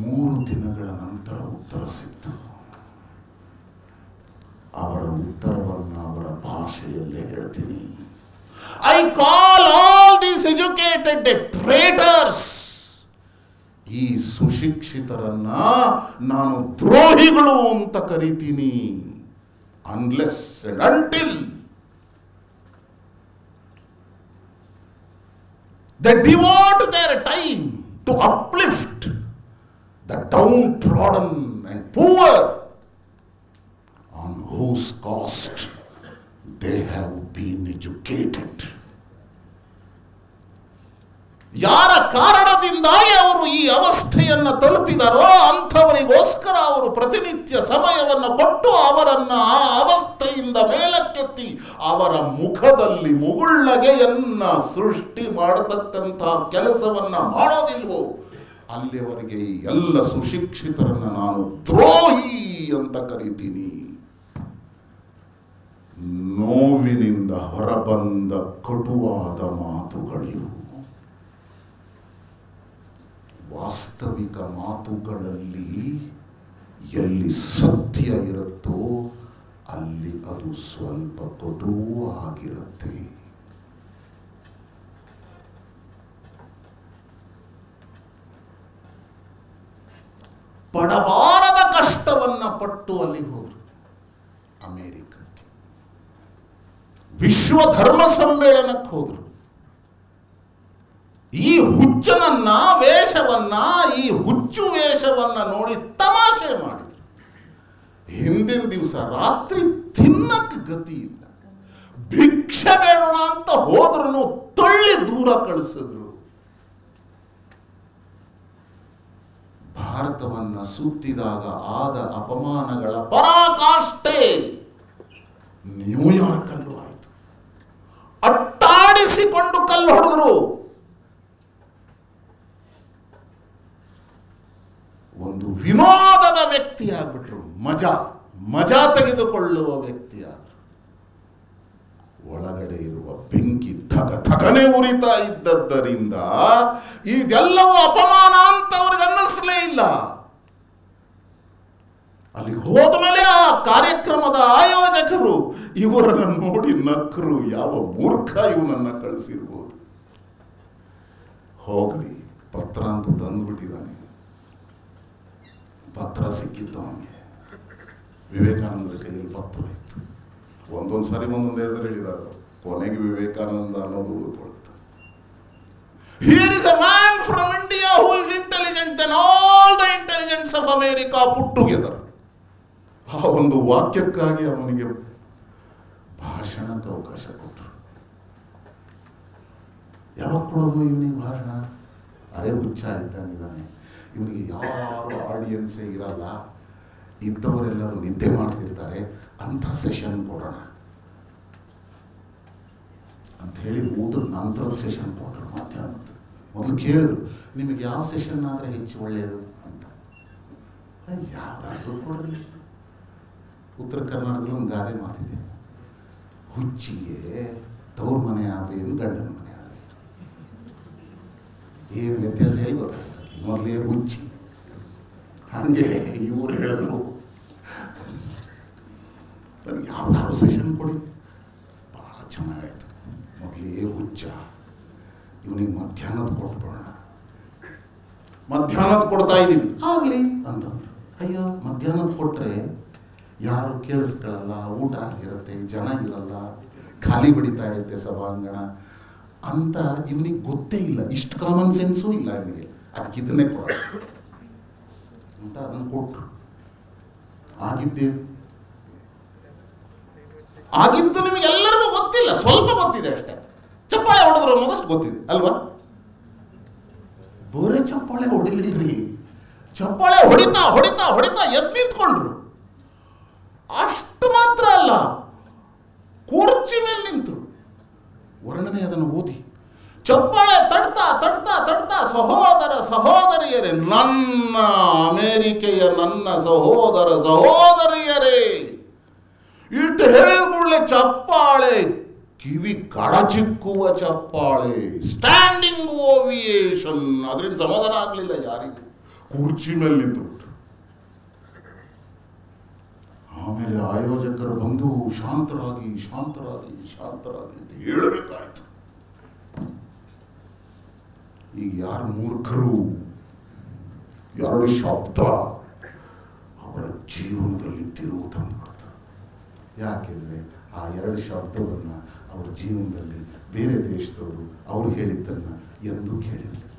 3 ದಿನಗಳ ನಂತರ ಉತ್ತರ ಸಿಕ್ತು. ಅವರ ಉತ್ತರವನ್ನು ಅವರ ಭಾಷೆಯಲ್ಲೇ ಹೇಳ್ತೀನಿ. I call all these educated called a traitors. ಈ ಸುಶಿಕ್ಷಿತರನ್ನ ನಾನು ದ್ರೋಹಿಗಳು ಅಂತ ಕರಿತೀನಿ. Unless and until they devote their time to uplift the downtrodden and poor, on whose cost they have been educated. ಯಾರ ಕಾರಣದಿಂದಾಗಿ ಅವರು ಈ ಅವಸ್ಥೆಯನ್ನು ತಲುಪಿದರೋ ಅಂಥವರಿಗೋಸ್ಕರ ಅವರು ಪ್ರತಿನಿತ್ಯ ಸಮಯವನ್ನು ಕೊಟ್ಟು ಅವರನ್ನು ಆ ಅವಸ್ಥೆಯಿಂದ ಮೇಲಕ್ಕೆತ್ತಿ ಅವರ ಮುಖದಲ್ಲಿ ಮುಗುಳ್ನಗೆಯನ್ನ ಸೃಷ್ಟಿ ಮಾಡತಕ್ಕಂಥ ಕೆಲಸವನ್ನ ಮಾಡೋದಿಲ್ವೋ ಅಲ್ಲಿಯವರೆಗೆ ಈ ಎಲ್ಲ ಸುಶಿಕ್ಷಿತರನ್ನ ನಾನು ದ್ರೋಹಿ ಅಂತ ಕರಿತೀನಿ. ನೋವಿನಿಂದ ಹೊರಬಂದ ಕಟುವಾದ ಮಾತುಗಳಿವು. ವಾಸ್ತವಿಕ ಮಾತುಗಳಲ್ಲಿ ಎಲ್ಲಿ ಸತ್ಯ ಇರುತ್ತೋ ಅಲ್ಲಿ ಅದು ಸ್ವಲ್ಪ ಕಟುವೂ ಆಗಿರುತ್ತೆ. ಪಡಬಾರದ ಕಷ್ಟವನ್ನ ಪಟ್ಟು ಅಲ್ಲಿ ಹೋದ್ರು ಅಮೆರಿಕಕ್ಕೆ. ವಿಶ್ವ ಧರ್ಮ ಸಮ್ಮೇಳನಕ್ಕೆ ಹೋದ್ರು. ಈ ಹುಚ್ಚನನ್ನ ವೇಷವನ್ನ ಈ ಹುಚ್ಚು ವೇಷವನ್ನ ನೋಡಿ ತಮಾಷೆ ಮಾಡಿದ್ರು. ಹಿಂದಿನ ದಿವಸ ರಾತ್ರಿ ತಿನ್ನಕ್ಕೆ ಗತಿ ಇಲ್ಲ, ಭಿಕ್ಷೆ ಬೇಡೋಣ ಅಂತ ಹೋದ್ರು ತಳ್ಳಿ ದೂರ ಕಳಿಸಿದ್ರು. ಭಾರತವನ್ನ ಸುತ್ತಿದಾಗ ಆದ ಅಪಮಾನಗಳ ಪರಾಕಾಷ್ಠೆ ನ್ಯೂಯಾರ್ಕ್ ಅಲ್ಲೂ ಆಯಿತು. ಅಟ್ಟಾಡಿಸಿಕೊಂಡು ಕಲ್ಲು ಹೊಡೆದ್ರು. ಒಂದು ವಿನೋದದ ವ್ಯಕ್ತಿ ಆಗ್ಬಿಟ್ರು, ಮಜಾ ತೆಗೆದುಕೊಳ್ಳುವ ವ್ಯಕ್ತಿ ಆದ್ರು. ಒಳಗಡೆ ಇರುವ ಬೆಂಕಿ ಥಗನೆ ಉರಿತಾ ಇದ್ದದ್ದರಿಂದ ಇದೆಲ್ಲವೂ ಅಪಮಾನ ಅಂತ ಅವ್ರಿಗೆ ಅನ್ನಿಸ್ಲೇ ಇಲ್ಲ. ಅಲ್ಲಿ ಹೋದ ಮೇಲೆ ಆ ಕಾರ್ಯಕ್ರಮದ ಆಯೋಜಕರು ಇವರನ್ನು ನೋಡಿ ನಕ್ಕರು. ಯಾವ ಮೂರ್ಖ ಇವನನ್ನ ಕಳಿಸಿರ್ಬೋದು. ಹೋಗ್ಲಿ, ಪತ್ರ ಅಂತೂ ತಂದುಬಿಟ್ಟಿದ್ದಾನೆ. ಪತ್ರ ಸಿಕ್ಕಿತ್ತು ಅವನಿಗೆ. ವಿವೇಕಾನಂದರ ಕೈಯಲ್ಲಿ ಪತ್ರ ಇತ್ತು. ಒಂದೊಂದು ಸಾರಿ ಒಂದೊಂದು ಹೆಸರು ಹೇಳಿದ್ದಾರೆ. ಕೊನೆಗೆ ವಿವೇಕಾನಂದ ಅನ್ನೋದು ಉಳ್ಕೊಳ್ತಾರೆ. Here is a man from India who is intelligent than all the intelligence of America put together. ಆ ಒಂದು ವಾಕ್ಯಕ್ಕಾಗಿ ಅವನಿಗೆ ಭಾಷಣಕ್ಕೆ ಅವಕಾಶ ಕೊಟ್ಟರು. ಯಾವಾಗ ಕೊಡೋದು ಇವನಿಗೆ ಭಾಷಣ? ಅರೆ ಹುಚ್ಚ ಇದ್ದಾನಿದ್ದಾನೆ, ಇವನಿಗೆ ಯಾರು ಆಡಿಯನ್ಸೇ ಇರಲ್ಲ, ಇದ್ದವರೆಲ್ಲರೂ ನಿದ್ದೆ ಮಾಡ್ತಿರ್ತಾರೆ, ಅಂಥ ಸೆಷನ್ ಕೊಡೋಣ ಅಂಥೇಳಿ ಊಟದ ನಂತರದ ಸೆಷನ್ ಕೊಟ್ಟರು. ಮಧ್ಯಾಹ್ನದ ಮೊದಲು ಕೇಳಿದ್ರು, ನಿಮಗೆ ಯಾವ ಸೆಷನ್ ಆದರೆ ಹೆಚ್ಚು ಒಳ್ಳೆಯದು ಅಂತ. ಯಾವುದಾದ್ರೂ ಕೊಡ್ರಿ. ಉತ್ತರ ಕರ್ನಾಟಕದಲ್ಲಿ ಒಂದು ಗಾದೆ ಮಾತಿದೆ, ಹುಚ್ಚಿಗೆ ತವ್ರ ಮನೆ ಆದರೆ ಏನು ಗಂಡನ ಮನೆ ಆದರೆ ಏನು ವ್ಯತ್ಯಾಸ ಹೇಳಿ ಗೊತ್ತಾಗ್ತದೆ. ಮೊದಲೇ ಹುಚ್ಚಿ. ಹಾಗೆ ಇವರು ಹೇಳಿದ್ರು, ನನಗೆ ಯಾವ್ದಾದ್ರು ಸೆಷನ್ ಕೊಡಿ. ಭಾಳ ಚೆನ್ನಾಗಾಯ್ತು. ಮೊದಲೇ ಹುಚ್ಚ, ಇವನಿಗೆ ಮಧ್ಯಾಹ್ನದ ಕೊಟ್ಬಿಡೋಣ. ಮಧ್ಯಾಹ್ನದ ಕೊಡ್ತಾ ಇದ್ದೀವಿ ಆಗಲಿ ಅಂತಂದ್ರು. ಅಯ್ಯೋ, ಮಧ್ಯಾಹ್ನದ ಕೊಟ್ಟರೆ ಯಾರು ಕೇಳಿಸ್ಕೊಳ್ಳಲ್ಲ, ಊಟ ಆಗಿರುತ್ತೆ, ಜನ ಇರಲ್ಲ, ಖಾಲಿ ಬಿಡಿತಾ ಇರುತ್ತೆ ಸಭಾಂಗಣ ಅಂತ ಇವನಿಗೆ ಗೊತ್ತೇ ಇಲ್ಲ. ಇಷ್ಟು ಕಾಮನ್ ಸೆನ್ಸೂ ಇಲ್ಲ ಇವನಿಗೆ. ಅದಕ್ಕೆ ಇದನ್ನೇ ಕೊಡ ಅಂತ ಅದನ್ನು ಕೊಟ್ಟರು. ಆಗಿದ್ದು ನಿಮಗೆಲ್ಲರಿಗೂ ಗೊತ್ತಿಲ್ಲ, ಸ್ವಲ್ಪ ಗೊತ್ತಿದೆ ಅಷ್ಟೇ. ಚಪ್ಪಾಳೆ ಹೊಡೆದ್ರು ಅನ್ನೋದಷ್ಟು ಗೊತ್ತಿದೆ ಅಲ್ವಾ? ಬೋರೆ ಚಪ್ಪಾಳೆ ಹೊಡಿಲಿಲ್ರಿ. ಚಪ್ಪಾಳೆ ಹೊಡಿತಾ ಹೊಡಿತಾ ಹೊಡಿತಾ ಎದ್ದು ನಿಂತ್ಕೊಂಡ್ರು. ಅಷ್ಟು ಮಾತ್ರ ಅಲ್ಲ, ಕುರ್ಚಿ ಮೇಲೆ ನಿಂತರು. ವರ್ಣನೆ ಅದನ್ನು ಓದಿ. ಚಪ್ಪಾಳೆ ತಡ್ತಾ ತಡ್ತಾ ತಡ್ತಾ, ಸಹೋದರ ಸಹೋದರಿಯರೇ, ನನ್ನ ಅಮೆರಿಕೆಯ ನನ್ನ ಸಹೋದರ ಸಹೋದರಿಯರೇ, ಇಟ್ಟು ಹೇಳಿದ ಕೂಡಲೇ ಚಪ್ಪಾಳೆ, ಕಿವಿ ಗಡಚಿಕ್ಕುವ ಚಪ್ಪಾಳೆ, ಸ್ಟ್ಯಾಂಡಿಂಗ್ ಓವಿಯೇಷನ್. ಅದರಿಂದ ಸಮಾಧಾನ ಆಗಲಿಲ್ಲ ಯಾರಿಗೂ. ಕುರ್ಚಿ ಮೇಲೆ ನಿಂತುಬಿಟ್ರು. ಆಮೇಲೆ ಆಯೋಜಕರು ಬಂದು ಶಾಂತರಾಗಿ ಶಾಂತರಾಗಿ ಶಾಂತರಾಗಿ ಅಂತ ಹೇಳಬೇಕಾಯ್ತು. ಈಗ ಯಾರು ಮೂರ್ಖರು, ಎರಡು ಶಬ್ದ ಅವರ ಜೀವನದಲ್ಲಿ ತಿರುವು ತಂದುಕೊಡ್ತಾರೆ. ಯಾಕೆಂದರೆ ಆ ಎರಡು ಶಬ್ದವನ್ನು ಅವರ ಜೀವನದಲ್ಲಿ ಬೇರೆ ದೇಶದವರು ಅವರು ಹೇಳಿದ್ದನ್ನು ಎಂದೂ ಕೇಳಿರಲಿಲ್ಲ.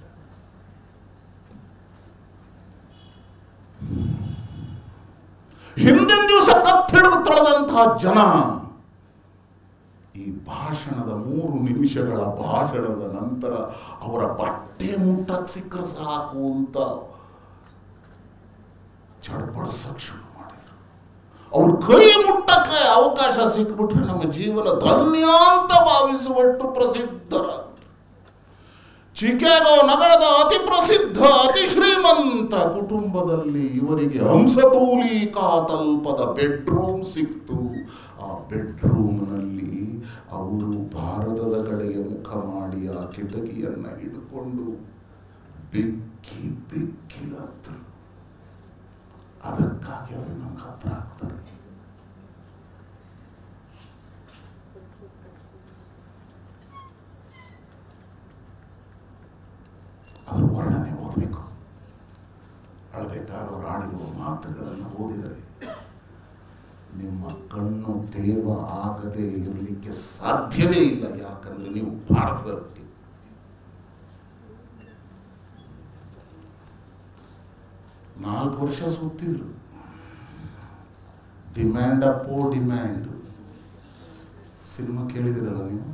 ಹಿಂದಿನ ದಿವಸ ಕತ್ತಿಡಿದು ತೊಳೆದಂತಹ ಜನ ಈ ಭಾಷಣದ 3 ನಿಮಿಷಗಳ ಭಾಷಣದ ನಂತರ ಅವರ ಬಟ್ಟೆ ಮುಟ್ಟಕ್ಕೆ ಸಿಕ್ಕರೆ ಸಾಕು ಅಂತ ಚಡ್ಪಡಿಸಕ್ಕೆ ಶುರು ಮಾಡಿದ್ರು. ಅವ್ರ ಕೈ ಮುಟ್ಟಕ್ಕೆ ಅವಕಾಶ ಸಿಕ್ಬಿಟ್ರೆ ನಮ್ಮ ಜೀವನ ಧನ್ಯ ಅಂತ ಭಾವಿಸುವಷ್ಟು ಪ್ರಸಿದ್ಧರಾದ್ರು. ಚಿಕಾಗೋ ನಗರದ ಅತಿ ಪ್ರಸಿದ್ಧ ಅತಿ ಶ್ರೀಮಂತ ಕುಟುಂಬದಲ್ಲಿ ಇವರಿಗೆ ಹಂಸತೂಲಿಕಾ ತಲ್ಪದ ಬೆಡ್ರೂಮ್ ಸಿಕ್ತು. ಆ ಬೆಡ್ರೂಮ್ನಲ್ಲಿ ಅವರು ಭಾರತದ ಕಡೆಗೆ ಮುಖ ಮಾಡಿ ಆ ಕಿಟಕಿಯನ್ನು ಹಿಡ್ಕೊಂಡು ಬಿಕ್ಕಿ ಬಿಕ್ಕಿ ಹತ್ತರು. ಅದಕ್ಕಾಗಿ ಅವರು ನಮ್ಗೆ ಹತ್ರ ಆಗ್ತಾರೆ. ಅದರ ವರ್ಣನೆ ಓದಬೇಕು. ಅಳಬೇಕಾದ್ರೆ ಅವರು ಆಡಿರುವ ಮಾತುಗಳನ್ನು ಓದಿದರೆ ನಿಮ್ಮ ಕಣ್ಣು ದೇವ ಆಗದೆ ಇರಲಿಕ್ಕೆ ಸಾಧ್ಯವೇ ಇಲ್ಲ. ಯಾಕಂದ್ರೆ ನೀವು ಭಾರತದಲ್ಲಿ 4 ವರ್ಷ ಸುತ್ತಿದ್ರು. ಡಿಮ್ಯಾಂಡ್ ಅಪ್ಪೋ ಡಿಮ್ಯಾಂಡ್ ಸಿನಿಮಾ ಕೇಳಿದಿರಲ್ಲ ನೀವು?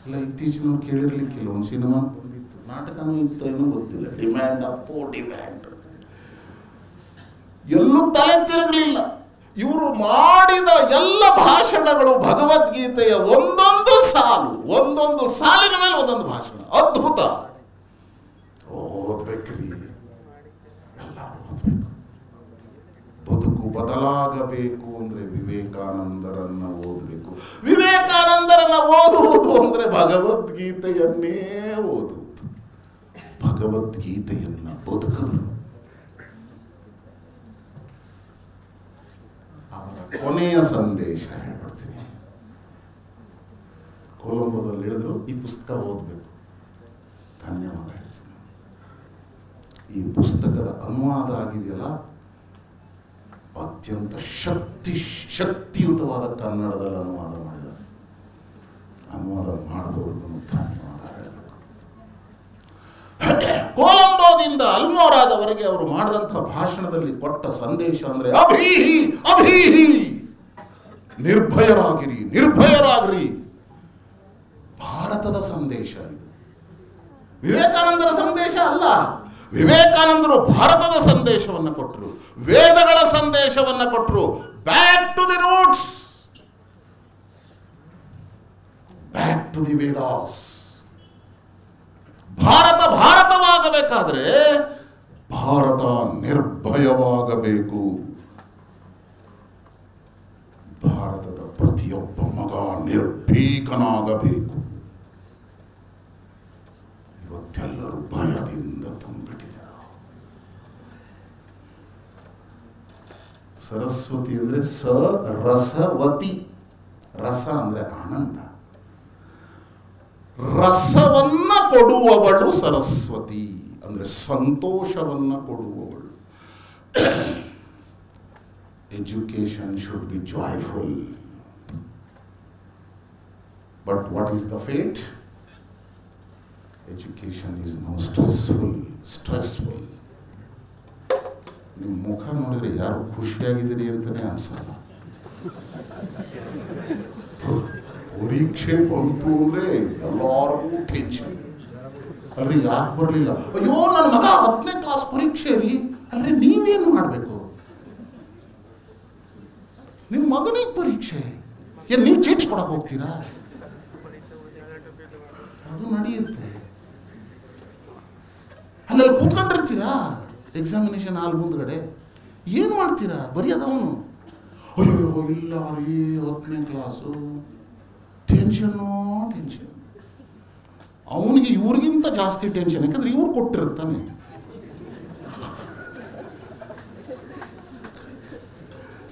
ಇಲ್ಲ, ಇತ್ತೀಚಿನವ್ರು ಕೇಳಿರ್ಲಿಕ್ಕಿಲ್ಲ. ಒಂದು ಸಿನಿಮಾ ಬಂದಿತ್ತು, ನಾಟಕನೂ ಇತ್ತು, ಏನೂ ಗೊತ್ತಿಲ್ಲ. ಡಿಮ್ಯಾಂಡ್ ಅಪ್ಪೋ ಡಿಮ್ಯಾಂಡ್ ಎಲ್ಲೂ ತಲೆ ತಿರುಗಲಿಲ್ಲ. ಇವರು ಮಾಡಿದ ಎಲ್ಲ ಭಾಷಣಗಳು ಭಗವದ್ಗೀತೆಯ ಒಂದೊಂದು ಸಾಲಿನ ಮೇಲೆ ಒಂದೊಂದು ಭಾಷಣ. ಅದ್ಭುತ. ಓದ್ಬೇಕ್ರಿ, ಎಲ್ಲರೂ ಓದ್ಬೇಕು. ಬದುಕು ಬದಲಾಗಬೇಕು ಅಂದ್ರೆ ವಿವೇಕಾನಂದರನ್ನ ಓದಬೇಕು. ವಿವೇಕಾನಂದರನ್ನ ಓದುವುದು ಅಂದ್ರೆ ಭಗವದ್ಗೀತೆಯನ್ನೇ ಓದುವುದು. ಭಗವದ್ಗೀತೆಯನ್ನ ಬದುಕಿದ್ರು. ಅವರ ಕೊನೆಯ ಸಂದೇಶ ಹೇಳ್ಬಿಡ್ತೀನಿ. ಕೊಲಂಬೋದಲ್ಲಿ ಹೇಳಿದ್ರು, ಈ ಪುಸ್ತಕ ಓದಬೇಕು. ಧನ್ಯವಾದ ಹೇಳ್ತೀನಿ. ಈ ಪುಸ್ತಕದ ಅನುವಾದ ಆಗಿದೆಯಲ್ಲ, ಅತ್ಯಂತ ಶಕ್ತಿಯುತವಾದ ಕನ್ನಡದಲ್ಲಿ ಅನುವಾದ ಮಾಡಿದ್ದಾರೆ. ಅನುವಾದ ಮಾಡಿದವ್ರಿಗೂ ಧನ್ಯವಾದ ಹೇಳಬೇಕು. ಕೊಲಂಬೋದಿಂದ ಅಲ್ಮೋರಾದವರೆಗೆ ಅವರು ಮಾಡಿದಂತಹ ಭಾಷಣದಲ್ಲಿ ಕೊಟ್ಟ ಸಂದೇಶ ಅಂದ್ರೆ ಅಭೀಹಿ ಅಭೀಹಿ, ನಿರ್ಭಯರಾಗಿರಿ ನಿರ್ಭಯರಾಗಿರಿ. ಭಾರತದ ಸಂದೇಶ ಇದು, ವಿವೇಕಾನಂದರ ಸಂದೇಶ ಅಲ್ಲ. ವಿವೇಕಾನಂದರು ಭಾರತದ ಸಂದೇಶವನ್ನು ಕೊಟ್ಟರು, ವೇದಗಳ ಸಂದೇಶವನ್ನು ಕೊಟ್ಟರು. Back to the roots, back to the Vedas. ಭಾರತವಾಗಬೇಕಾದ್ರೆ ಭಾರತ ನಿರ್ಭಯವಾಗಬೇಕು. ಭಾರತದ ಪ್ರತಿಯೊಬ್ಬ ಮಗ ನಿರ್ಭೀಕನಾಗಬೇಕು. ಇವತ್ತೆಲ್ಲರೂ ಭಯದಿಂದ ತುಂಬಿಟ್ಟಿದ್ದಾರೆ. ಸರಸ್ವತಿ ಅಂದ್ರೆ ರಸವತಿ. ರಸ ಅಂದ್ರೆ ಆನಂದ. ರಸವನ್ನ ಕೊಡುವವಳು ಸರಸ್ವತಿ ಅಂದ್ರೆ ಸಂತೋಷವನ್ನ ಕೊಡುವವಳು. Education should be joyful, but what is the fate? Education is no stressful. ನಿಮ್ಮ ಮುಖ ನೋಡಿದ್ರೆ ಯಾರು ಖುಷಿಯಾಗಿದ್ದೀರಿ ಅಂತಾನೆ ಅನ್ಸಲ್ಲ. ಪರೀಕ್ಷೆ ಬಂತು ಅಂದ್ರೆ ಎಲ್ಲರಿಗೂ ಟೆನ್ಷನ್. ಅಲ್ರಿ, ಯಾಕೆ ಬರಲಿಲ್ಲ? ಅಯ್ಯೋ, ನನ್ನ ಮಗ 10ನೇ ಕ್ಲಾಸ್ ಪರೀಕ್ಷೆ ರೀ. ಅಲ್ರಿ, ನೀವೇನು ಮಾಡಬೇಕು? ನಿಮ್ಮ ಮಗನಿಗೆ ಪರೀಕ್ಷೆ, ಏನು ನೀವು ಚೀಟಿ ಕೊಡಕ್ಕೆ ಹೋಗ್ತೀರಾ? ಅದು ನಡೆಯುತ್ತೆ. ಅಲ್ಲೆಲ್ಲ ಕೂತ್ಕೊಂಡಿರ್ತೀರಾ ಎಕ್ಸಾಮಿನೇಷನ್ ಹಾಲ್ ಮುಂದ್ಗಡೆ. ಏನು ಮಾಡ್ತೀರಾ? ಬರೆಯೋದವನು. ಅಯ್ಯೋ ಇಲ್ಲ ರೀ, 10ನೇ ಕ್ಲಾಸು, ಟೆನ್ಷನ್. ಅವನಿಗೆ ಇವ್ರಿಗಿಂತ ಜಾಸ್ತಿ ಟೆನ್ಷನ್, ಯಾಕಂದ್ರೆ ಇವ್ರು ಕೊಟ್ಟಿರ್ತಾನೆ.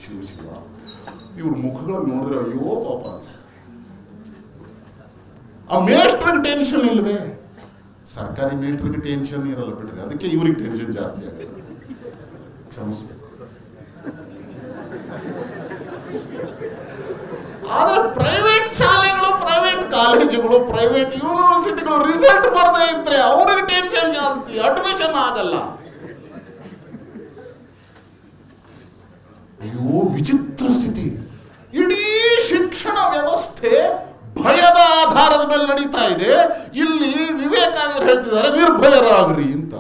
ಶಿವ ಇವ್ರ ಮುಖಗಳಲ್ಲಿ ನೋಡಿದ್ರೆ ಅಯ್ಯೋ ಪಾಪ ಅನ್ಸುತ್ತೆ. ಆ ಮೇಷ್ಟ್ರಿಗೆ ಟೆನ್ಷನ್ ಇಲ್ವೇ? ಸರ್ಕಾರಿ ಮೇಟ್ರಿಗೆ ಟೆನ್ಷನ್ ಇರಲ್ಲ ಬಿಡ್ರಿ, ಅದಕ್ಕೆ ಇವ್ರಿಗೆ ಟೆನ್ಷನ್ ಜಾಸ್ತಿ ಆಗುತ್ತೆ. ಕ್ಷಮಿಸ್ಬೇಕು. ಆದ್ರೆ ಪ್ರೈವೇಟ್ ಶಾಲೆಗಳು, ಪ್ರೈವೇಟ್ ಕಾಲೇಜುಗಳು, ಪ್ರೈವೇಟ್ ಯೂನಿವರ್ಸಿಟಿಗಳು ರಿಸಲ್ಟ್ ಬರದೇ ಇದ್ರೆ ಅವ್ರಿಗೆ ಟೆನ್ಷನ್ ಜಾಸ್ತಿ, ಅಡ್ಮಿಷನ್ ಆಗಲ್ಲ. ಅಯ್ಯೋ ವಿಚಿತ್ರ ಸ್ಥಿತಿ. ಇಡೀ ಶಿಕ್ಷಣ ವ್ಯವಸ್ಥೆ ಭಯದ ಆಧಾರದ ಮೇಲೆ ನಡೀತಾ ಇದೆ. ಇಲ್ಲಿ ವಿವೇಕಾನಂದರು ಹೇಳ್ತಿದ್ದಾರೆ ನಿರ್ಭಯರಾಗ್ರಿ ಅಂತ.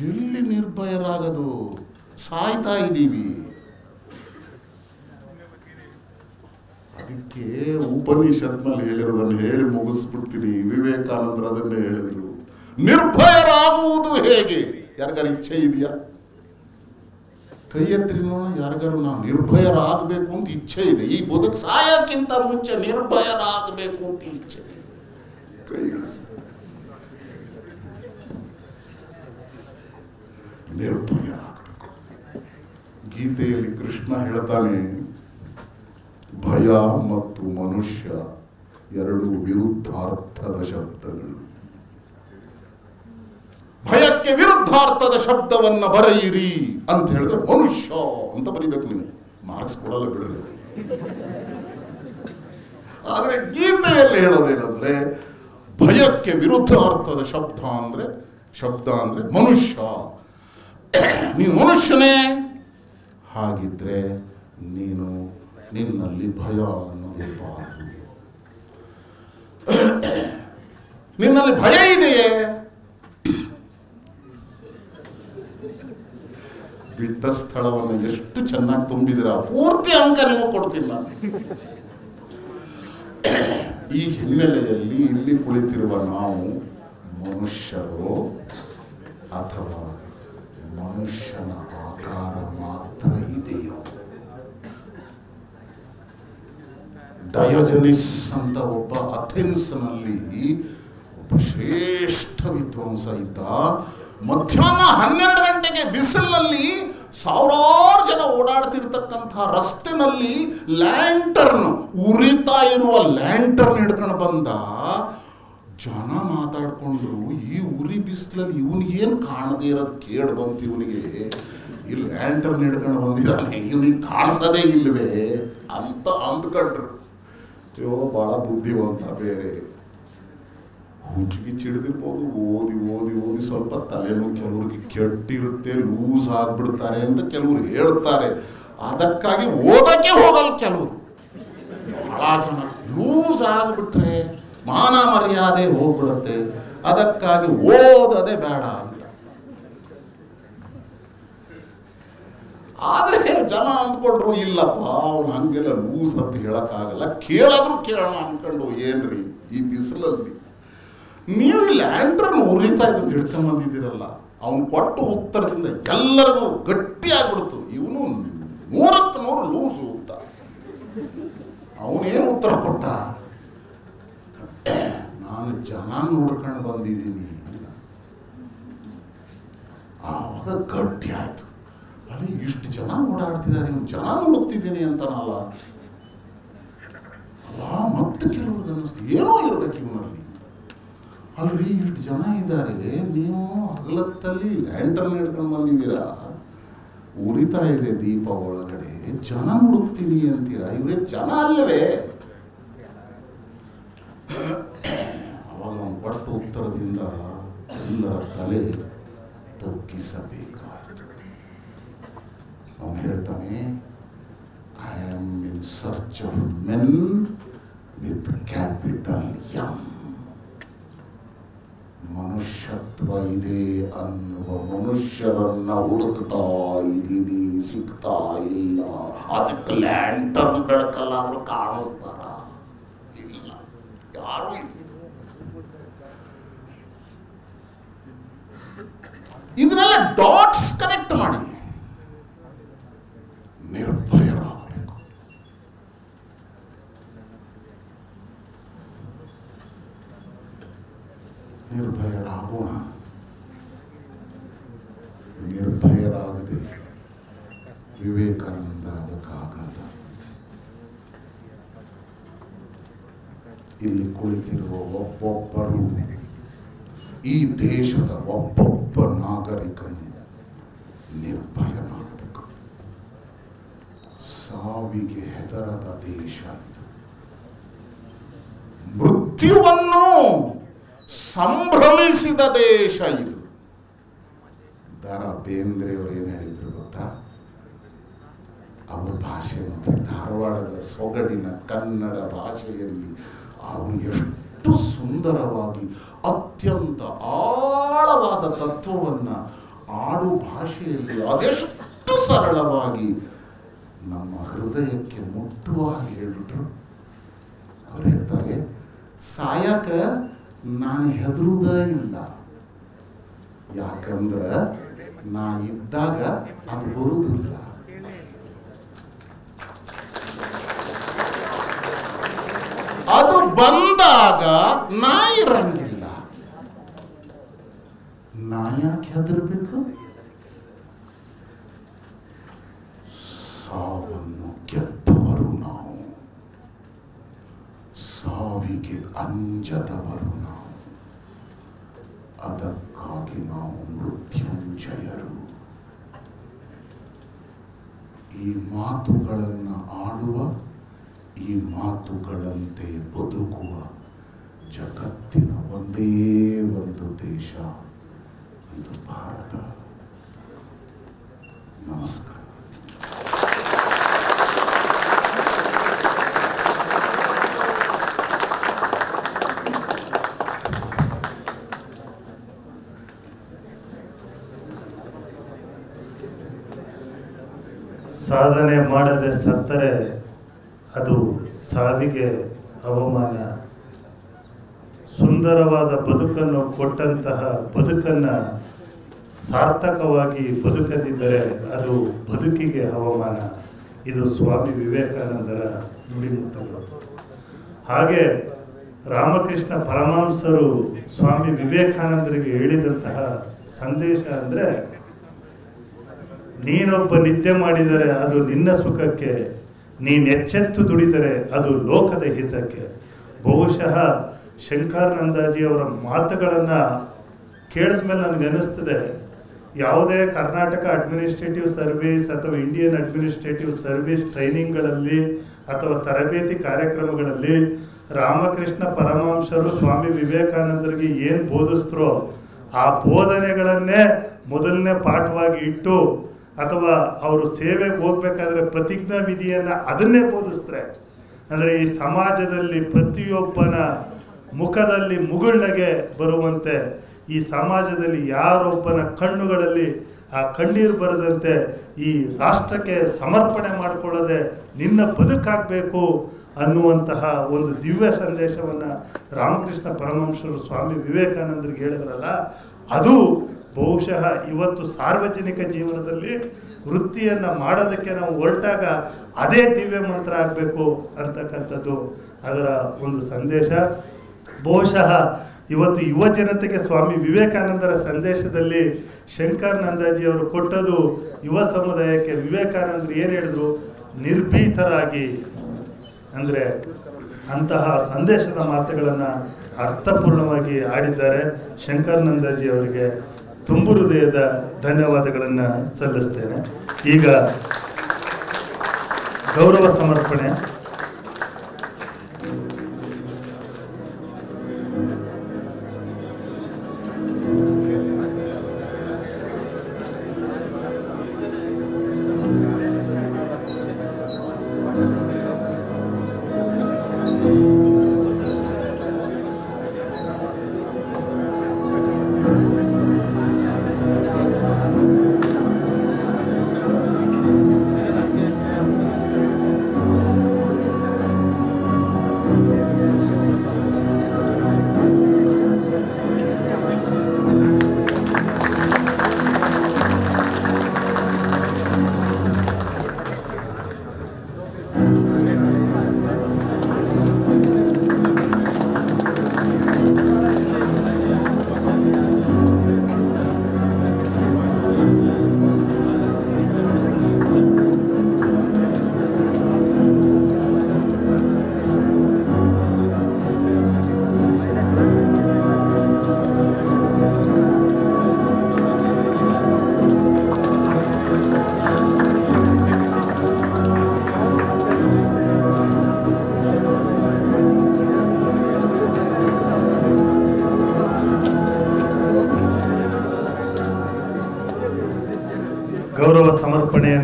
ಎಲ್ಲಿ ನಿರ್ಭಯರಾಗದು? ಸಾಯ್ತಾ ಇದ್ದೀವಿ. ಅದಕ್ಕೆ ಉಪನಿಷತ್ನಲ್ಲಿ ಹೇಳಿರೋದನ್ನು ಹೇಳಿ ಮುಗಿಸ್ಬಿಡ್ತೀನಿ. ವಿವೇಕಾನಂದರು ಅದನ್ನೇ ಹೇಳಿದ್ರು, ನಿರ್ಭಯರಾಗುವುದು ಹೇಗೆ? ಯಾರಿಗಾರು ಇಚ್ಛೆ ಇದೆಯಾ? ಕೈ ಎತ್ತರಿ ನೋಡೋಣ. ಯಾರಿಗಾರು ನಾವು ನಿರ್ಭಯರಾಗಬೇಕು ಅಂತ ಇಚ್ಛೆ ಇದೆ? ಈ ಬದುಕು ಸಾಯಕ್ಕಿಂತ ಮುಂಚೆ ನಿರ್ಭಯರಾಗಬೇಕು ಅಂತ ಇಚ್ಛೆ ಇದೆ? ಕೈ ಇಳಿಸಿ. ನಿರ್ಭಯರಾಗಬೇಕು. ಗೀತೆಯಲ್ಲಿ ಕೃಷ್ಣ ಹೇಳ್ತಾನೆ, ಭಯ ಮತ್ತು ಮನುಷ್ಯ ಎರಡು ವಿರುದ್ಧಾರ್ಥದ ಶಬ್ದಗಳು. ಭಯಕ್ಕೆ ವಿರುದ್ಧಾರ್ಥದ ಶಬ್ದವನ್ನ ಬರೆಯಿರಿ ಅಂತ ಹೇಳಿದ್ರೆ ಮನುಷ್ಯ ಅಂತ ಬರೀಬೇಕು. ನೀವು ಮಾರ್ಕ್ಸ್ ಕೊಡಲ್ಲ ಬಿಡ್ರಿ. ಆದ್ರೆ ಗೀತೆಯಲ್ಲಿ ಹೇಳೋದೇನಂದ್ರೆ ಭಯಕ್ಕೆ ವಿರುದ್ಧಾರ್ಥದ ಶಬ್ದ ಅಂದ್ರೆ ಮನುಷ್ಯ. ನೀನು ಮನುಷ್ಯನೇ, ಹಾಗಿದ್ರೆ ನೀನು ನಿನ್ನಲ್ಲಿ ಭಯ ಅನ್ನೋದಿರಬಾರದು. ನಿನ್ನಲ್ಲಿ ಭಯ ಇದೆಯೇ? ಬಿಟ್ಟ ಸ್ಥಳವನ್ನು ಎಷ್ಟು ಚೆನ್ನಾಗಿ ತುಂಬಿದಿರ, ಪೂರ್ತಿ ಅಂಕ ನಿಮಗೆ ಕೊಡ್ತಿಲ್ಲ. ಈ ಹಿನ್ನೆಲೆಯಲ್ಲಿ ಇಲ್ಲಿ ಕುಳಿತಿರುವ ನಾವು ಮನುಷ್ಯರು ಅಥವಾ ಮನುಷ್ಯನ ಆಕಾರ ಮಾತ್ರ ಇದೆಯೋ? ಡಯೋಜನಿಸ್ ಅಂತ ಒಬ್ಬ ಅಥೆನ್ಸ್ನಲ್ಲಿ ಒಬ್ಬ ಶ್ರೇಷ್ಠ ವಿದ್ವಾಂಸ ಇದ್ದ. ಮಧ್ಯಾಹ್ನ 12 ಗಂಟೆಗೆ ಬಿಸಿಲಿನಲ್ಲಿ ಸಾವಿರಾರು ಜನ ಓಡಾಡ್ತಿರ್ತಕ್ಕಂಥ ರಸ್ತೆನಲ್ಲಿ ಲ್ಯಾಂಟರ್ನ್, ಉರಿತಾ ಇರುವ ಲ್ಯಾಂಟರ್ನ್ ಹಿಡ್ಕೊಂಡು ಬಂದ. ಜನ ಮಾತಾಡ್ಕೊಂಡ್ರು, ಈ ಉರಿ ಬಿಸಿಲಲ್ಲಿ ಇವನಿಗೇನು ಕಾಣದೇ ಇರೋದು ಕೇಳಿ ಬಂತು ಇವನಿಗೆ. ಈ ಲ್ಯಾಂಟರ್ನ್ ಹಿಡ್ಕೊಂಡು ಬಂದಿದ್ದಾನೆ, ಇವನಿಗೆ ಕಾಣಿಸೋದೇ ಇಲ್ವೇ ಅಂತ ಅಂದ್ಕೊಂಡ್ರು. ಅಯ್ಯೋ ಭಾಳ ಬುದ್ಧಿವಂತ. ಬೇರೆ ಹುಚ್ಚಿಗೆ ಚಿಡಿದಿರ್ಬೋದು. ಓದಿ ಓದಿ ಓದಿ ಸ್ವಲ್ಪ ತಲೆನೂ ಕೆಲವ್ರಿಗೆ ಕೆಟ್ಟಿರುತ್ತೆ, ಲೂಸ್ ಆಗಿಬಿಡ್ತಾರೆ ಅಂತ ಕೆಲವರು ಹೇಳ್ತಾರೆ. ಅದಕ್ಕಾಗಿ ಓದಕ್ಕೆ ಹೋಗಲ್ಲ ಕೆಲವರು. ಬಹಳ ಜನ ಲೂಸ್ ಆಗಿಬಿಟ್ರೆ ಮಾನ ಮರ್ಯಾದೆ ಹೋಗ್ಬಿಡುತ್ತೆ, ಅದಕ್ಕಾಗಿ ಓದೋದೇ ಬೇಡ ಅಂತ. ಆದ್ರೆ ಜನ ಅಂದ್ಕೊಂಡ್ರು, ಇಲ್ಲಪ್ಪ ಅವ್ನು ಹಂಗೆಲ್ಲ ಲೂಸ್ ಅಂತ ಹೇಳಕ್ಕಾಗಲ್ಲ, ಕೇಳಾದ್ರೂ ಕೇಳೋಣ ಅನ್ಕೊಂಡು. ಏನ್ರಿ ಈ ಬಿಸಿಲಲ್ಲಿ ನೀವು ಲ್ಯಾಂಟ್ರನ್ ಉರಿತಾ ಇದ್ದಂತ ಹಿಡ್ಕೊಂಡ್ ಬಂದಿದ್ದೀರಲ್ಲ? ಅವನು ಕೊಟ್ಟ ಉತ್ತರದಿಂದ ಎಲ್ಲರಿಗೂ ಗಟ್ಟಿ ಆಗ್ಬಿಡ್ತು, ಇವನು 100ಕ್ಕೆ 100 ಲೂಸು ಅಂತ. ಅವನೇನು ಉತ್ತರ ಕೊಟ್ಟ? ನಾನು ಜನ ನೋಡ್ಕೊಂಡು ಬಂದಿದ್ದೀನಿ. ಆವಾಗ ಗಟ್ಟಿ ಆಯ್ತು. ಅಲ್ಲ, ಇಷ್ಟು ಜನ ಓಡಾಡ್ತಿದ್ದಾರೆ, ಜನ ಹುಡುಕ್ತಿದ್ದೀನಿ ಅಂತನಲ್ಲ. ಅಲ್ಲ, ಮತ್ತೆ ಕೆಲವ್ರಿಗೆ ಅನ್ನಿಸ್ತು ಏನೋ ಇರ್ಬೇಕು ಇವನಲ್ಲಿ. ಅಲ್ರಿ, ಇಷ್ಟು ಜನ ಇದ್ದಾರೆ, ನೀವು ಹಗಲತ್ತಲ್ಲಿ ಲ್ಯಾಂಟರ್ನ್ ಹಿಡ್ಕೊಂಡು ಬಂದಿದ್ದೀರಾ, ಉರಿತಾ ಇದೆ ದೀಪ ಒಳಗಡೆ, ಜನ ಹುಡುಕ್ತೀನಿ ಅಂತೀರಾ, ಇವರೇ ಜನ ಅಲ್ಲವೇ? ಅವಾಗ ಅವನು ಕೊಟ್ಟ ಉತ್ತರದಿಂದ ಎಲ್ಲರ ತಲೆ ತಗ್ಗಿಸಬೇಕಾಯಿತು. ಅವನು ಹೇಳ್ತಾನೆ, I am in search of men with capital M. ಮನುಷ್ಯತ್ವ ಇದೆ ಅನ್ನುವ ಮನುಷ್ಯರನ್ನ ಹುಡುಕ್ತಾ ಇದ್ದೀನಿ, ಸಿಗ್ತಾ ಇಲ್ಲ. ಅದಕ್ಕೆ ಲ್ಯಾಂಟರ್ನ್ ಬೆಳಕಲ್ಲ ಅವರು ಕಾಣಿಸ್ತಾರ? ಇಲ್ಲ, ಯಾರು ಇಲ್ಲ. ಇದನ್ನೆಲ್ಲ ಡಾಟ್ಸ್ ಕನೆಕ್ಟ್ ಮಾಡಿ ನಿರ್ಭಯರಾಗಬೇಕು. ನಿರ್ಭಯರಾಗೋಣ. ನಿರ್ಭಯರಾಗದೆ ವಿವೇಕಾನಂದ ಆಗಕ್ಕಾಗಲ್ಲ. ಇಲ್ಲಿ ಕುಳಿತಿರುವ ಒಬ್ಬೊಬ್ಬರು ಈ ದೇಶದ ಒಬ್ಬೊಬ್ಬ ನಾಗರಿಕನು ನಿರ್ಭಯನಾಗಬೇಕು. ಸಾವಿಗೆ ಹೆದರದ ದೇಶ ಇದು. ಮೃತ್ಯುವನ್ನು ಸಂಭ್ರಮಿಸಿದ ದೇಶ ಇದು. ದ.ರಾ. ಬೇಂದ್ರೆಯವರು ಏನು ಹೇಳಿದ್ರು ಗೊತ್ತಾ? ಅವ್ರ ಭಾಷೆ ನೋಡಿ, ಧಾರವಾಡದ ಸೊಗಡಿನ ಕನ್ನಡ ಭಾಷೆಯಲ್ಲಿ ಅವರು ಎಷ್ಟು ಸುಂದರವಾಗಿ ಅತ್ಯಂತ ಆಳವಾದ ತತ್ವವನ್ನು ಆಡು ಭಾಷೆಯಲ್ಲಿ ಅದೆಷ್ಟು ಸರಳವಾಗಿ ನಮ್ಮ ಹೃದಯಕ್ಕೆ ಮುಟ್ಟುವ ಹೇಳಿಬಿಟ್ರು. ಅವ್ರು ಹೇಳ್ತಾರೆ, ಸಾಯಕ ನಾನು ಹೆದರುವುದೇ ಇಲ್ಲ, ಯಾಕಂದ್ರೆ ನಾ ಇದ್ದಾಗ ಅದು ಬರುವುದಿಲ್ಲ. ಅದು ಬಂದಾಗ ನಾ ಇರಂಗಿಲ್ಲ. ನಾ ಯಾಕೆ ಹೆದರ್ಬೇಕು? ಸಾವನ್ನು ಗೆದ್ದವರು ನಾವು, ಸಾವಿಗೆ ಅಂಜದವರು ನಾವು. ಅದಕ್ಕಾಗಿ ನಾವು ಮೃತ್ಯುಂಜಯರು. ಈ ಮಾತುಗಳನ್ನು ಆಡುವ, ಈ ಮಾತುಗಳಂತೆ ಬದುಕುವ ಜಗತ್ತಿನ ಒಂದೇ ಒಂದು ದೇಶ, ಇದು ಭಾರತ. ನಮಸ್ಕಾರ. ಸಾಧನೆ ಮಾಡದೆ ಸತ್ತರೆ ಅದು ಸಾವಿಗೆ ಅವಮಾನ. ಸುಂದರವಾದ ಬದುಕನ್ನು ಕೊಟ್ಟಂತಹ ಬದುಕನ್ನು ಸಾರ್ಥಕವಾಗಿ ಬದುಕದಿದ್ದರೆ ಅದು ಬದುಕಿಗೆ ಅವಮಾನ. ಇದು ಸ್ವಾಮಿ ವಿವೇಕಾನಂದರ ನುಡಿಮುತ್ತಗಳು. ಹಾಗೆ ರಾಮಕೃಷ್ಣ ಪರಮಹಂಸರು ಸ್ವಾಮಿ ವಿವೇಕಾನಂದರಿಗೆ ಹೇಳಿದಂತಹ ಸಂದೇಶ ಅಂದರೆ, ನೀನೊಬ್ಬ ನಿದ್ದೆ ಮಾಡಿದರೆ ಅದು ನಿನ್ನ ಸುಖಕ್ಕೆ, ನೀನು ಎಚ್ಚೆತ್ತು ದುಡಿದರೆ ಅದು ಲೋಕದ ಹಿತಕ್ಕೆ. ಬಹುಶಃ ಶಂಕರಾನಂದಜಿಯವರ ಮಾತುಗಳನ್ನು ಕೇಳಿದ ಮೇಲೆ ನನಗೆ ಅನ್ನಿಸ್ತದೆ, ಯಾವುದೇ ಕರ್ನಾಟಕ ಅಡ್ಮಿನಿಸ್ಟ್ರೇಟಿವ್ ಸರ್ವಿಸ್ ಅಥವಾ ಇಂಡಿಯನ್ ಅಡ್ಮಿನಿಸ್ಟ್ರೇಟಿವ್ ಸರ್ವಿಸ್ ಟ್ರೈನಿಂಗ್ಗಳಲ್ಲಿ ಅಥವಾ ತರಬೇತಿ ಕಾರ್ಯಕ್ರಮಗಳಲ್ಲಿ ರಾಮಕೃಷ್ಣ ಪರಮಹಂಸರು ಸ್ವಾಮಿ ವಿವೇಕಾನಂದರಿಗೆ ಏನು ಬೋಧಿಸ್ತರೋ ಆ ಬೋಧನೆಗಳನ್ನೇ ಮೊದಲನೇ ಪಾಠವಾಗಿ ಇಟ್ಟು, ಅಥವಾ ಅವರು ಸೇವೆಗೆ ಹೋಗ್ಬೇಕಾದ್ರೆ ಪ್ರತಿಜ್ಞಾ ವಿಧಿಯನ್ನು ಅದನ್ನೇ ಬೋಧಿಸ್ತಾರೆ. ಅಂದರೆ ಈ ಸಮಾಜದಲ್ಲಿ ಪ್ರತಿಯೊಬ್ಬನ ಮುಖದಲ್ಲಿ ಮುಗುಳ್ನಗೆ ಬರುವಂತೆ, ಈ ಸಮಾಜದಲ್ಲಿ ಯಾರೊಬ್ಬನ ಕಣ್ಣುಗಳಲ್ಲಿ ಆ ಕಣ್ಣೀರು ಬರದಂತೆ, ಈ ರಾಷ್ಟ್ರಕ್ಕೆ ಸಮರ್ಪಣೆ ಮಾಡಿಕೊಳ್ಳದೆ ನಿನ್ನ ಬದುಕಾಗಬೇಕು ಅನ್ನುವಂತಹ ಒಂದು ದಿವ್ಯ ಸಂದೇಶವನ್ನು ರಾಮಕೃಷ್ಣ ಪರಮಹಂಸರು ಸ್ವಾಮಿ ವಿವೇಕಾನಂದರಿಗೆ ಹೇಳಿದ್ರಲ್ಲ, ಅದು ಬಹುಶಃ ಇವತ್ತು ಸಾರ್ವಜನಿಕ ಜೀವನದಲ್ಲಿ ವೃತ್ತಿಯನ್ನು ಮಾಡೋದಕ್ಕೆ ನಾವು ಹೊರಟಾಗ ಅದೇ ದಿವ್ಯ ಮಂತ್ರ ಆಗಬೇಕು ಅಂತಕ್ಕಂಥದ್ದು ಅದರ ಒಂದು ಸಂದೇಶ. ಬಹುಶಃ ಇವತ್ತು ಯುವ ಜನತೆಗೆ ಸ್ವಾಮಿ ವಿವೇಕಾನಂದರ ಸಂದೇಶದಲ್ಲಿ ಶಂಕರಾನಂದಜಿಯವರು ಕೊಟ್ಟದು ಯುವ ಸಮುದಾಯಕ್ಕೆ. ವಿವೇಕಾನಂದರು ಏನು ಹೇಳಿದ್ರು? ನಿರ್ಭೀತರಾಗಿ, ಅಂದರೆ ಅಂತಹ ಸಂದೇಶದ ಮಾತುಗಳನ್ನು ಅರ್ಥಪೂರ್ಣವಾಗಿ ಆಡಿದ್ದಾರೆ. ಶಂಕರಾನಂದಜಿ ಅವರಿಗೆ ತುಂಬು ಹೃದಯದ ಧನ್ಯವಾದಗಳನ್ನು ಸಲ್ಲಿಸ್ತೇನೆ. ಈಗ ಗೌರವ ಸಮರ್ಪಣೆ.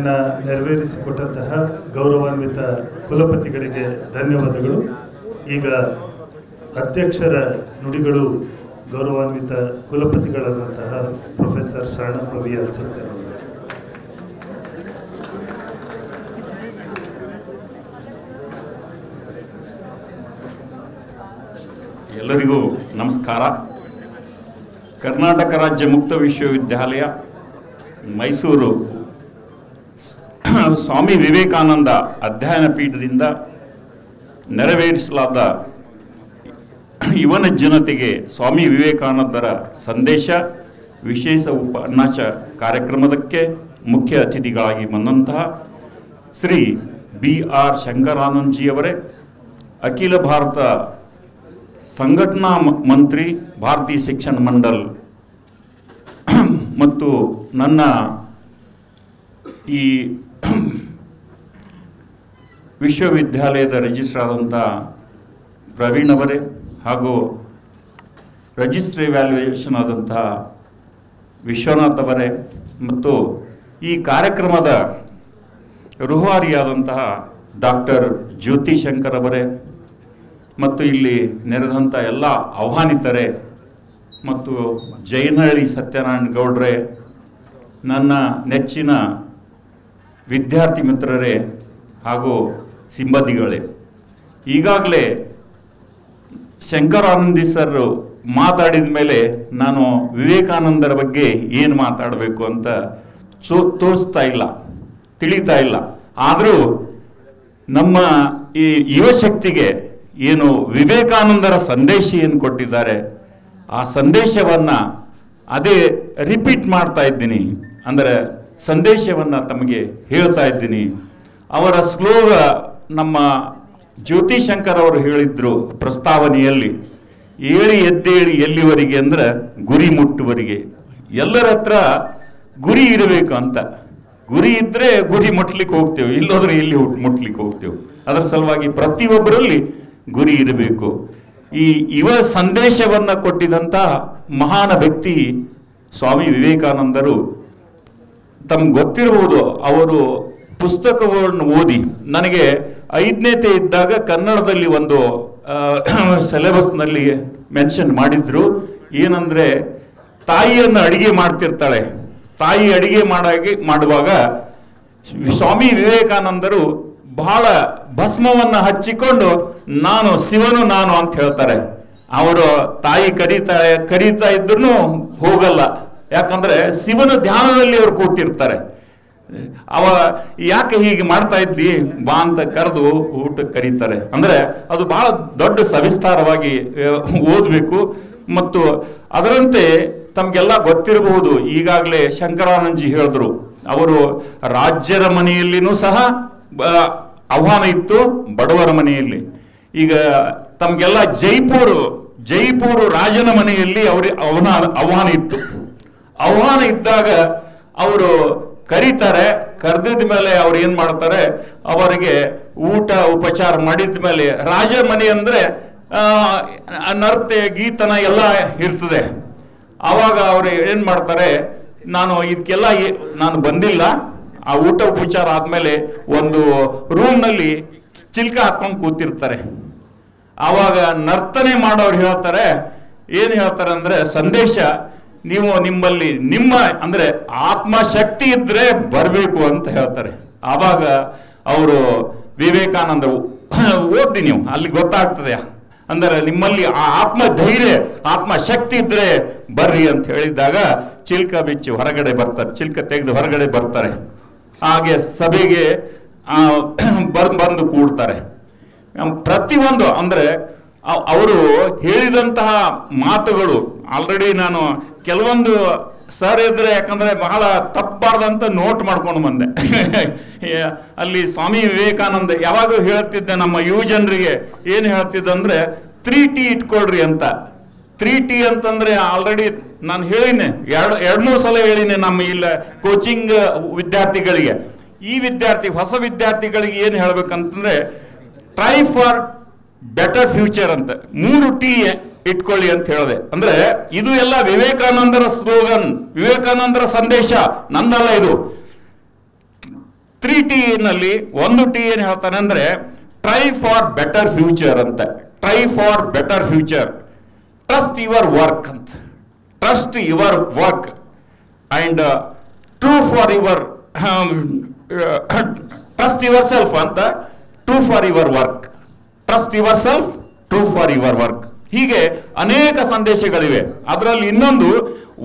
ಆಜ್ಞೆಯನ್ನು ನೆರವೇರಿಸಿಕೊಟ್ಟಂತಹ ಗೌರವಾನ್ವಿತ ಕುಲಪತಿಗಳಿಗೆ ಧನ್ಯವಾದಗಳು. ಈಗ ಅಧ್ಯಕ್ಷರ ನುಡಿಗಳು ಗೌರವಾನ್ವಿತ ಕುಲಪತಿಗಳಾದಂತಹ ಪ್ರೊಫೆಸರ್ ಶರಣಪ್ಪ ವಿ ಅಲ್ಸಸ್ತೆ ಅವರು. ಎಲ್ಲರಿಗೂ ನಮಸ್ಕಾರ. ಕರ್ನಾಟಕ ರಾಜ್ಯ ಮುಕ್ತ ವಿಶ್ವವಿದ್ಯಾಲಯ ಮೈಸೂರು ಸ್ವಾಮಿ ವಿವೇಕಾನಂದ ಅಧ್ಯಯನ ಪೀಠದಿಂದ ನೆರವೇರಿಸಲಾದ ಯುವನ ಜನತೆಗೆ ಸ್ವಾಮಿ ವಿವೇಕಾನಂದರ ಸಂದೇಶ ವಿಶೇಷ ಉಪನ್ಯಾಸ ಕಾರ್ಯಕ್ರಮಕ್ಕೆ ಮುಖ್ಯ ಅತಿಥಿಗಳಾಗಿ ಬಂದಂತಹ ಶ್ರೀ BR ಶಂಕರಾನಂದಜಿಯವರೇ, ಅಖಿಲ ಭಾರತ ಸಂಘಟನಾ ಮಂತ್ರಿ, ಭಾರತೀಯ ಶಿಕ್ಷಣ ಮಂಡಲ್ ಮತ್ತು ನನ್ನ ಈ ವಿಶ್ವವಿದ್ಯಾಲಯದ ರಿಜಿಸ್ಟ್ರಾರ್ ಆದಂಥ ಪ್ರವೀಣ್ ಅವರೇ ಹಾಗೂ ರಿಜಿಸ್ಟ್ರ್ ಇವ್ಯಾಲ್ಯೂಯೇಷನ್ ಆದಂತಹ ವಿಶ್ವನಾಥ್ ಅವರೇ ಮತ್ತು ಈ ಕಾರ್ಯಕ್ರಮದ ರೂವಾರಿಯಾದಂತಹ ಡಾಕ್ಟರ್ ಜ್ಯೋತಿ ಶಂಕರ್ ಅವರೇ ಮತ್ತು ಇಲ್ಲಿ ನೆರೆದಂಥ ಎಲ್ಲ ಆಹ್ವಾನಿತರೇ ಮತ್ತು ಜೈನಹಳ್ಳಿ ಸತ್ಯನಾರಾಯಣ ಗೌಡ್ರೆ, ನನ್ನ ನೆಚ್ಚಿನ ವಿದ್ಯಾರ್ಥಿ ಮಿತ್ರರೇ ಹಾಗೂ ಸಿಬ್ಬಂದಿಗಳೇ, ಈಗಾಗಲೇ ಶಂಕರಾನಂದಿ ಸರ್ ಮಾತಾಡಿದ ಮೇಲೆ ನಾನು ವಿವೇಕಾನಂದರ ಬಗ್ಗೆ ಏನು ಮಾತಾಡಬೇಕು ಅಂತ ತೋರಿಸ್ತಾ ಇಲ್ಲ, ತಿಳಿತಾ ಇಲ್ಲ. ಆದರೂ ನಮ್ಮ ಈ ಯುವಶಕ್ತಿಗೆ ಏನು ವಿವೇಕಾನಂದರ ಸಂದೇಶ ಏನು ಕೊಟ್ಟಿದ್ದಾರೆ ಆ ಸಂದೇಶವನ್ನು ಅದೇ ರಿಪೀಟ್ ಮಾಡ್ತಾ ಇದ್ದೀನಿ, ಅಂದರೆ ಸಂದೇಶವನ್ನು ತಮಗೆ ಹೇಳ್ತಾ ಇದ್ದೀನಿ. ಅವರ ಸ್ಲೋಗ ನಮ್ಮ ಜ್ಯೋತಿ ಶಂಕರ್ ಅವರು ಹೇಳಿದ್ರು ಪ್ರಸ್ತಾವನೆಯಲ್ಲಿ, ಏಳಿ ಎದ್ದೇಳಿ ಎಲ್ಲಿವರೆಗೆ ಅಂದರೆ ಗುರಿ ಮುಟ್ಟುವರಿಗೆ. ಎಲ್ಲರ ಹತ್ರ ಗುರಿ ಇರಬೇಕು ಅಂತ, ಗುರಿ ಇದ್ದರೆ ಗುರಿ ಮುಟ್ಲಿಕ್ಕೆ ಹೋಗ್ತೇವೆ, ಇಲ್ಲೋದ್ರೆ ಎಲ್ಲಿ ಮುಟ್ಲಿಕ್ಕೆ ಹೋಗ್ತೇವೆ. ಅದರ ಸಲುವಾಗಿ ಪ್ರತಿಯೊಬ್ಬರಲ್ಲಿ ಗುರಿ ಇರಬೇಕು. ಈ ಯುವ ಸಂದೇಶವನ್ನು ಕೊಟ್ಟಿದಂಥ ಮಹಾನ್ ವ್ಯಕ್ತಿ ಸ್ವಾಮಿ ವಿವೇಕಾನಂದರು. ತಮ್ಗೆ ಗೊತ್ತಿರಬಹುದು, ಅವರು ಪುಸ್ತಕವನ್ನು ಓದಿ, ನನಗೆ 5ನೇತೆ ಇದ್ದಾಗ ಕನ್ನಡದಲ್ಲಿ ಒಂದು ಸಿಲೆಬಸ್ನಲ್ಲಿ ಮೆನ್ಷನ್ ಮಾಡಿದ್ರು. ಏನಂದರೆ, ತಾಯಿಯನ್ನು ಅಡಿಗೆ ಮಾಡ್ತಿರ್ತಾಳೆ, ತಾಯಿ ಅಡಿಗೆ ಮಾಡುವಾಗ ಸ್ವಾಮಿ ವಿವೇಕಾನಂದರು ಬಹಳ ಭಸ್ಮವನ್ನು ಹಚ್ಚಿಕೊಂಡು ನಾನು ಶಿವನು ನಾನು ಅಂತ ಹೇಳ್ತಾರೆ. ಅವರು ತಾಯಿ ಕರೀತಾ ಇದ್ರೂ ಹೋಗಲ್ಲ, ಯಾಕಂದ್ರೆ ಶಿವನ ಧ್ಯಾನದಲ್ಲಿ ಅವರು ಕೂತಿರ್ತಾರೆ. ಯಾಕೆ ಹೀಗೆ ಮಾಡ್ತಾ ಇದ್ದಿ ಬಾ ಅಂತ ಕರೆದು ಊಟಕ್ಕೆ ಕರೀತಾರೆ. ಅಂದ್ರೆ ಅದು ಬಹಳ ದೊಡ್ಡ ಸವಿಸ್ತಾರವಾಗಿ ಓದಬೇಕು. ಮತ್ತು ಅದರಂತೆ ತಮಗೆಲ್ಲ ಗೊತ್ತಿರಬಹುದು, ಈಗಾಗಲೇ ಶಂಕರಾನಂದಜಿ ಹೇಳಿದ್ರು, ಅವರು ರಾಜ್ಯರ ಮನೆಯಲ್ಲಿನೂ ಸಹ ಆಹ್ವಾನ ಇತ್ತು, ಬಡವರ ಮನೆಯಲ್ಲಿ. ಈಗ ತಮಗೆಲ್ಲ ಜೈಪುರ ರಾಜನ ಮನೆಯಲ್ಲಿ ಅವನ ಆಹ್ವಾನ ಇತ್ತು. ಆಹ್ವಾನ ಇದ್ದಾಗ ಅವರು ಕರೀತಾರೆ, ಕರೆದಿದ ಮೇಲೆ ಅವ್ರು ಏನ್ ಮಾಡ್ತಾರೆ, ಅವರಿಗೆ ಊಟ ಉಪಚಾರ ಮಾಡಿದ ಮೇಲೆ, ರಾಜ ಮನೆ ಅಂದ್ರೆ ನರ್ತೆ ಗೀತನ ಎಲ್ಲ ಇರ್ತದೆ. ಆವಾಗ ಅವ್ರು ಏನ್ ಮಾಡ್ತಾರೆ, ಇದಕ್ಕೆಲ್ಲ ನಾನು ಬಂದಿಲ್ಲ, ಆ ಊಟ ಉಪಚಾರ ಆದ್ಮೇಲೆ ಒಂದು ರೂಮ್ನಲ್ಲಿ ಚಿಲ್ಕ ಹಾಕೊಂಡು ಕೂತಿರ್ತಾರೆ. ಆವಾಗ ನರ್ತನೆ ಮಾಡೋರು ಹೇಳ್ತಾರೆ, ಏನು ಹೇಳ್ತಾರೆ ಅಂದ್ರೆ, ಸಂದೇಶ ನೀವು ನಿಮ್ಮಲ್ಲಿ ಅಂದ್ರೆ ಆತ್ಮಶಕ್ತಿ ಇದ್ರೆ ಬರಬೇಕು ಅಂತ ಹೇಳ್ತಾರೆ. ಆವಾಗ ಅವರು ವಿವೇಕಾನಂದರು ಓದಿ, ನೀವು ಅಲ್ಲಿ ಗೊತ್ತಾಗ್ತದೆ, ಅಂದರೆ ನಿಮ್ಮಲ್ಲಿ ಆ ಆತ್ಮಧೈರ್ಯ ಆತ್ಮಶಕ್ತಿ ಇದ್ರೆ ಬರ್ರಿ ಅಂತ ಹೇಳಿದಾಗ ಚಿಲ್ಕ ಬಿಚ್ಚಿ ಹೊರಗಡೆ ಬರ್ತಾರೆ, ಚಿಲ್ಕ ತೆಗೆದು ಹೊರಗಡೆ ಬರ್ತಾರೆ. ಹಾಗೆ ಸಭೆಗೆ ಬಂದು ಕೂಡ್ತಾರೆ. ಪ್ರತಿಯೊಂದು ಅಂದ್ರೆ ಅವರು ಹೇಳಿದಂತಹ ಮಾತುಗಳು ಆಲ್ರೆಡಿ ನಾನು ಕೆಲವೊಂದು ಸರ್ ಇದ್ರೆ, ಯಾಕಂದ್ರೆ ಬಹಳ ತಪ್ಪಾರ್ದಂತ ನೋಟ್ ಮಾಡ್ಕೊಂಡು ಬಂದೆ. ಅಲ್ಲಿ ಸ್ವಾಮಿ ವಿವೇಕಾನಂದ ಯಾವಾಗ ಹೇಳ್ತಿದ್ದೆ ನಮ್ಮ ಯುವ ಜನರಿಗೆ, ಏನು ಹೇಳ್ತಿದ್ದಂದ್ರೆ 3T ಇಟ್ಕೊಳ್ರಿ ಅಂತ. 3T ಅಂತಂದ್ರೆ ಆಲ್ರೆಡಿ ನಾನು ಹೇಳಿನಿ, 2-3 ಸಲ ಹೇಳಿನಿ ನಮ್ಮ ಇಲ್ಲ ಕೋಚಿಂಗ್ ವಿದ್ಯಾರ್ಥಿಗಳಿಗೆ. ಈ ಹೊಸ ವಿದ್ಯಾರ್ಥಿಗಳಿಗೆ ಏನು ಹೇಳ್ಬೇಕಂತಂದ್ರೆ, ಟ್ರೈ ಫಾರ್ ಬೆಟರ್ ಫ್ಯೂಚರ್ ಅಂತ 3T ಇಟ್ಕೊಳ್ಳಿ ಅಂತ ಹೇಳಿದೆ. ಅಂದ್ರೆ ಇದು ಎಲ್ಲ ವಿವೇಕಾನಂದರ ಸ್ಲೋಗನ್, ವಿವೇಕಾನಂದರ ಸಂದೇಶ, ನಂದಲ್ಲ ಇದು. 3T ನಲ್ಲಿ ಒಂದು T ಏನು ಹೇಳ್ತಾನೆ ಅಂದ್ರೆ ಟ್ರೈ ಫಾರ್ ಬೆಟರ್ ಫ್ಯೂಚರ್ ಅಂತ. Try for better future, trust your work ಅಂತ, trust your work and true for your trust yourself ಅಂತ, true for your work, trust yourself, true for your work. ಹೀಗೆ ಅನೇಕ ಸಂದೇಶಗಳಿವೆ. ಅದರಲ್ಲಿ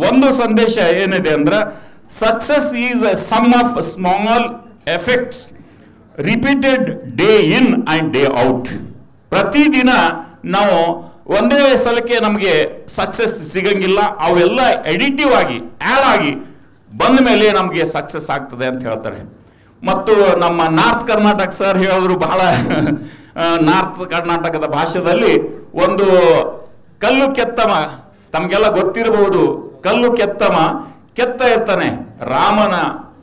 ಒಂದು ಸಂದೇಶ ಏನಿದೆ ಅಂದ್ರೆ success is a sum of small effects repeated day in and day out. ಪ್ರತಿದಿನ ನಾವು ಒಂದೇ ಸಲಕ್ಕೆ ನಮಗೆ ಸಕ್ಸಸ್ ಸಿಗಂಗಿಲ್ಲ, ಅವೆಲ್ಲ ಎಡಿಟಿವ್ ಆಗಿ ಆ್ಯಡ್ ಆಗಿ ಬಂದ ಮೇಲೆ ನಮಗೆ ಸಕ್ಸಸ್ ಆಗ್ತದೆ ಅಂತ ಹೇಳ್ತಾರೆ. ಮತ್ತು ನಮ್ಮ ನಾರ್ತ್ ಕರ್ನಾಟಕ ಸರ್ ಹೇಳಿದ್ರು, ಬಹಳ ನಾರ್ತ್ ಕರ್ನಾಟಕದ ಭಾಷೆಯಲ್ಲಿ ಒಂದು ಕಲ್ಲು ಕೆತ್ತಮ, ತಮಗೆಲ್ಲ ಗೊತ್ತಿರಬಹುದು, ಕಲ್ಲು ಕೆತ್ತಮ ಕೆತ್ತ ಇರ್ತಾನೆ ರಾಮನ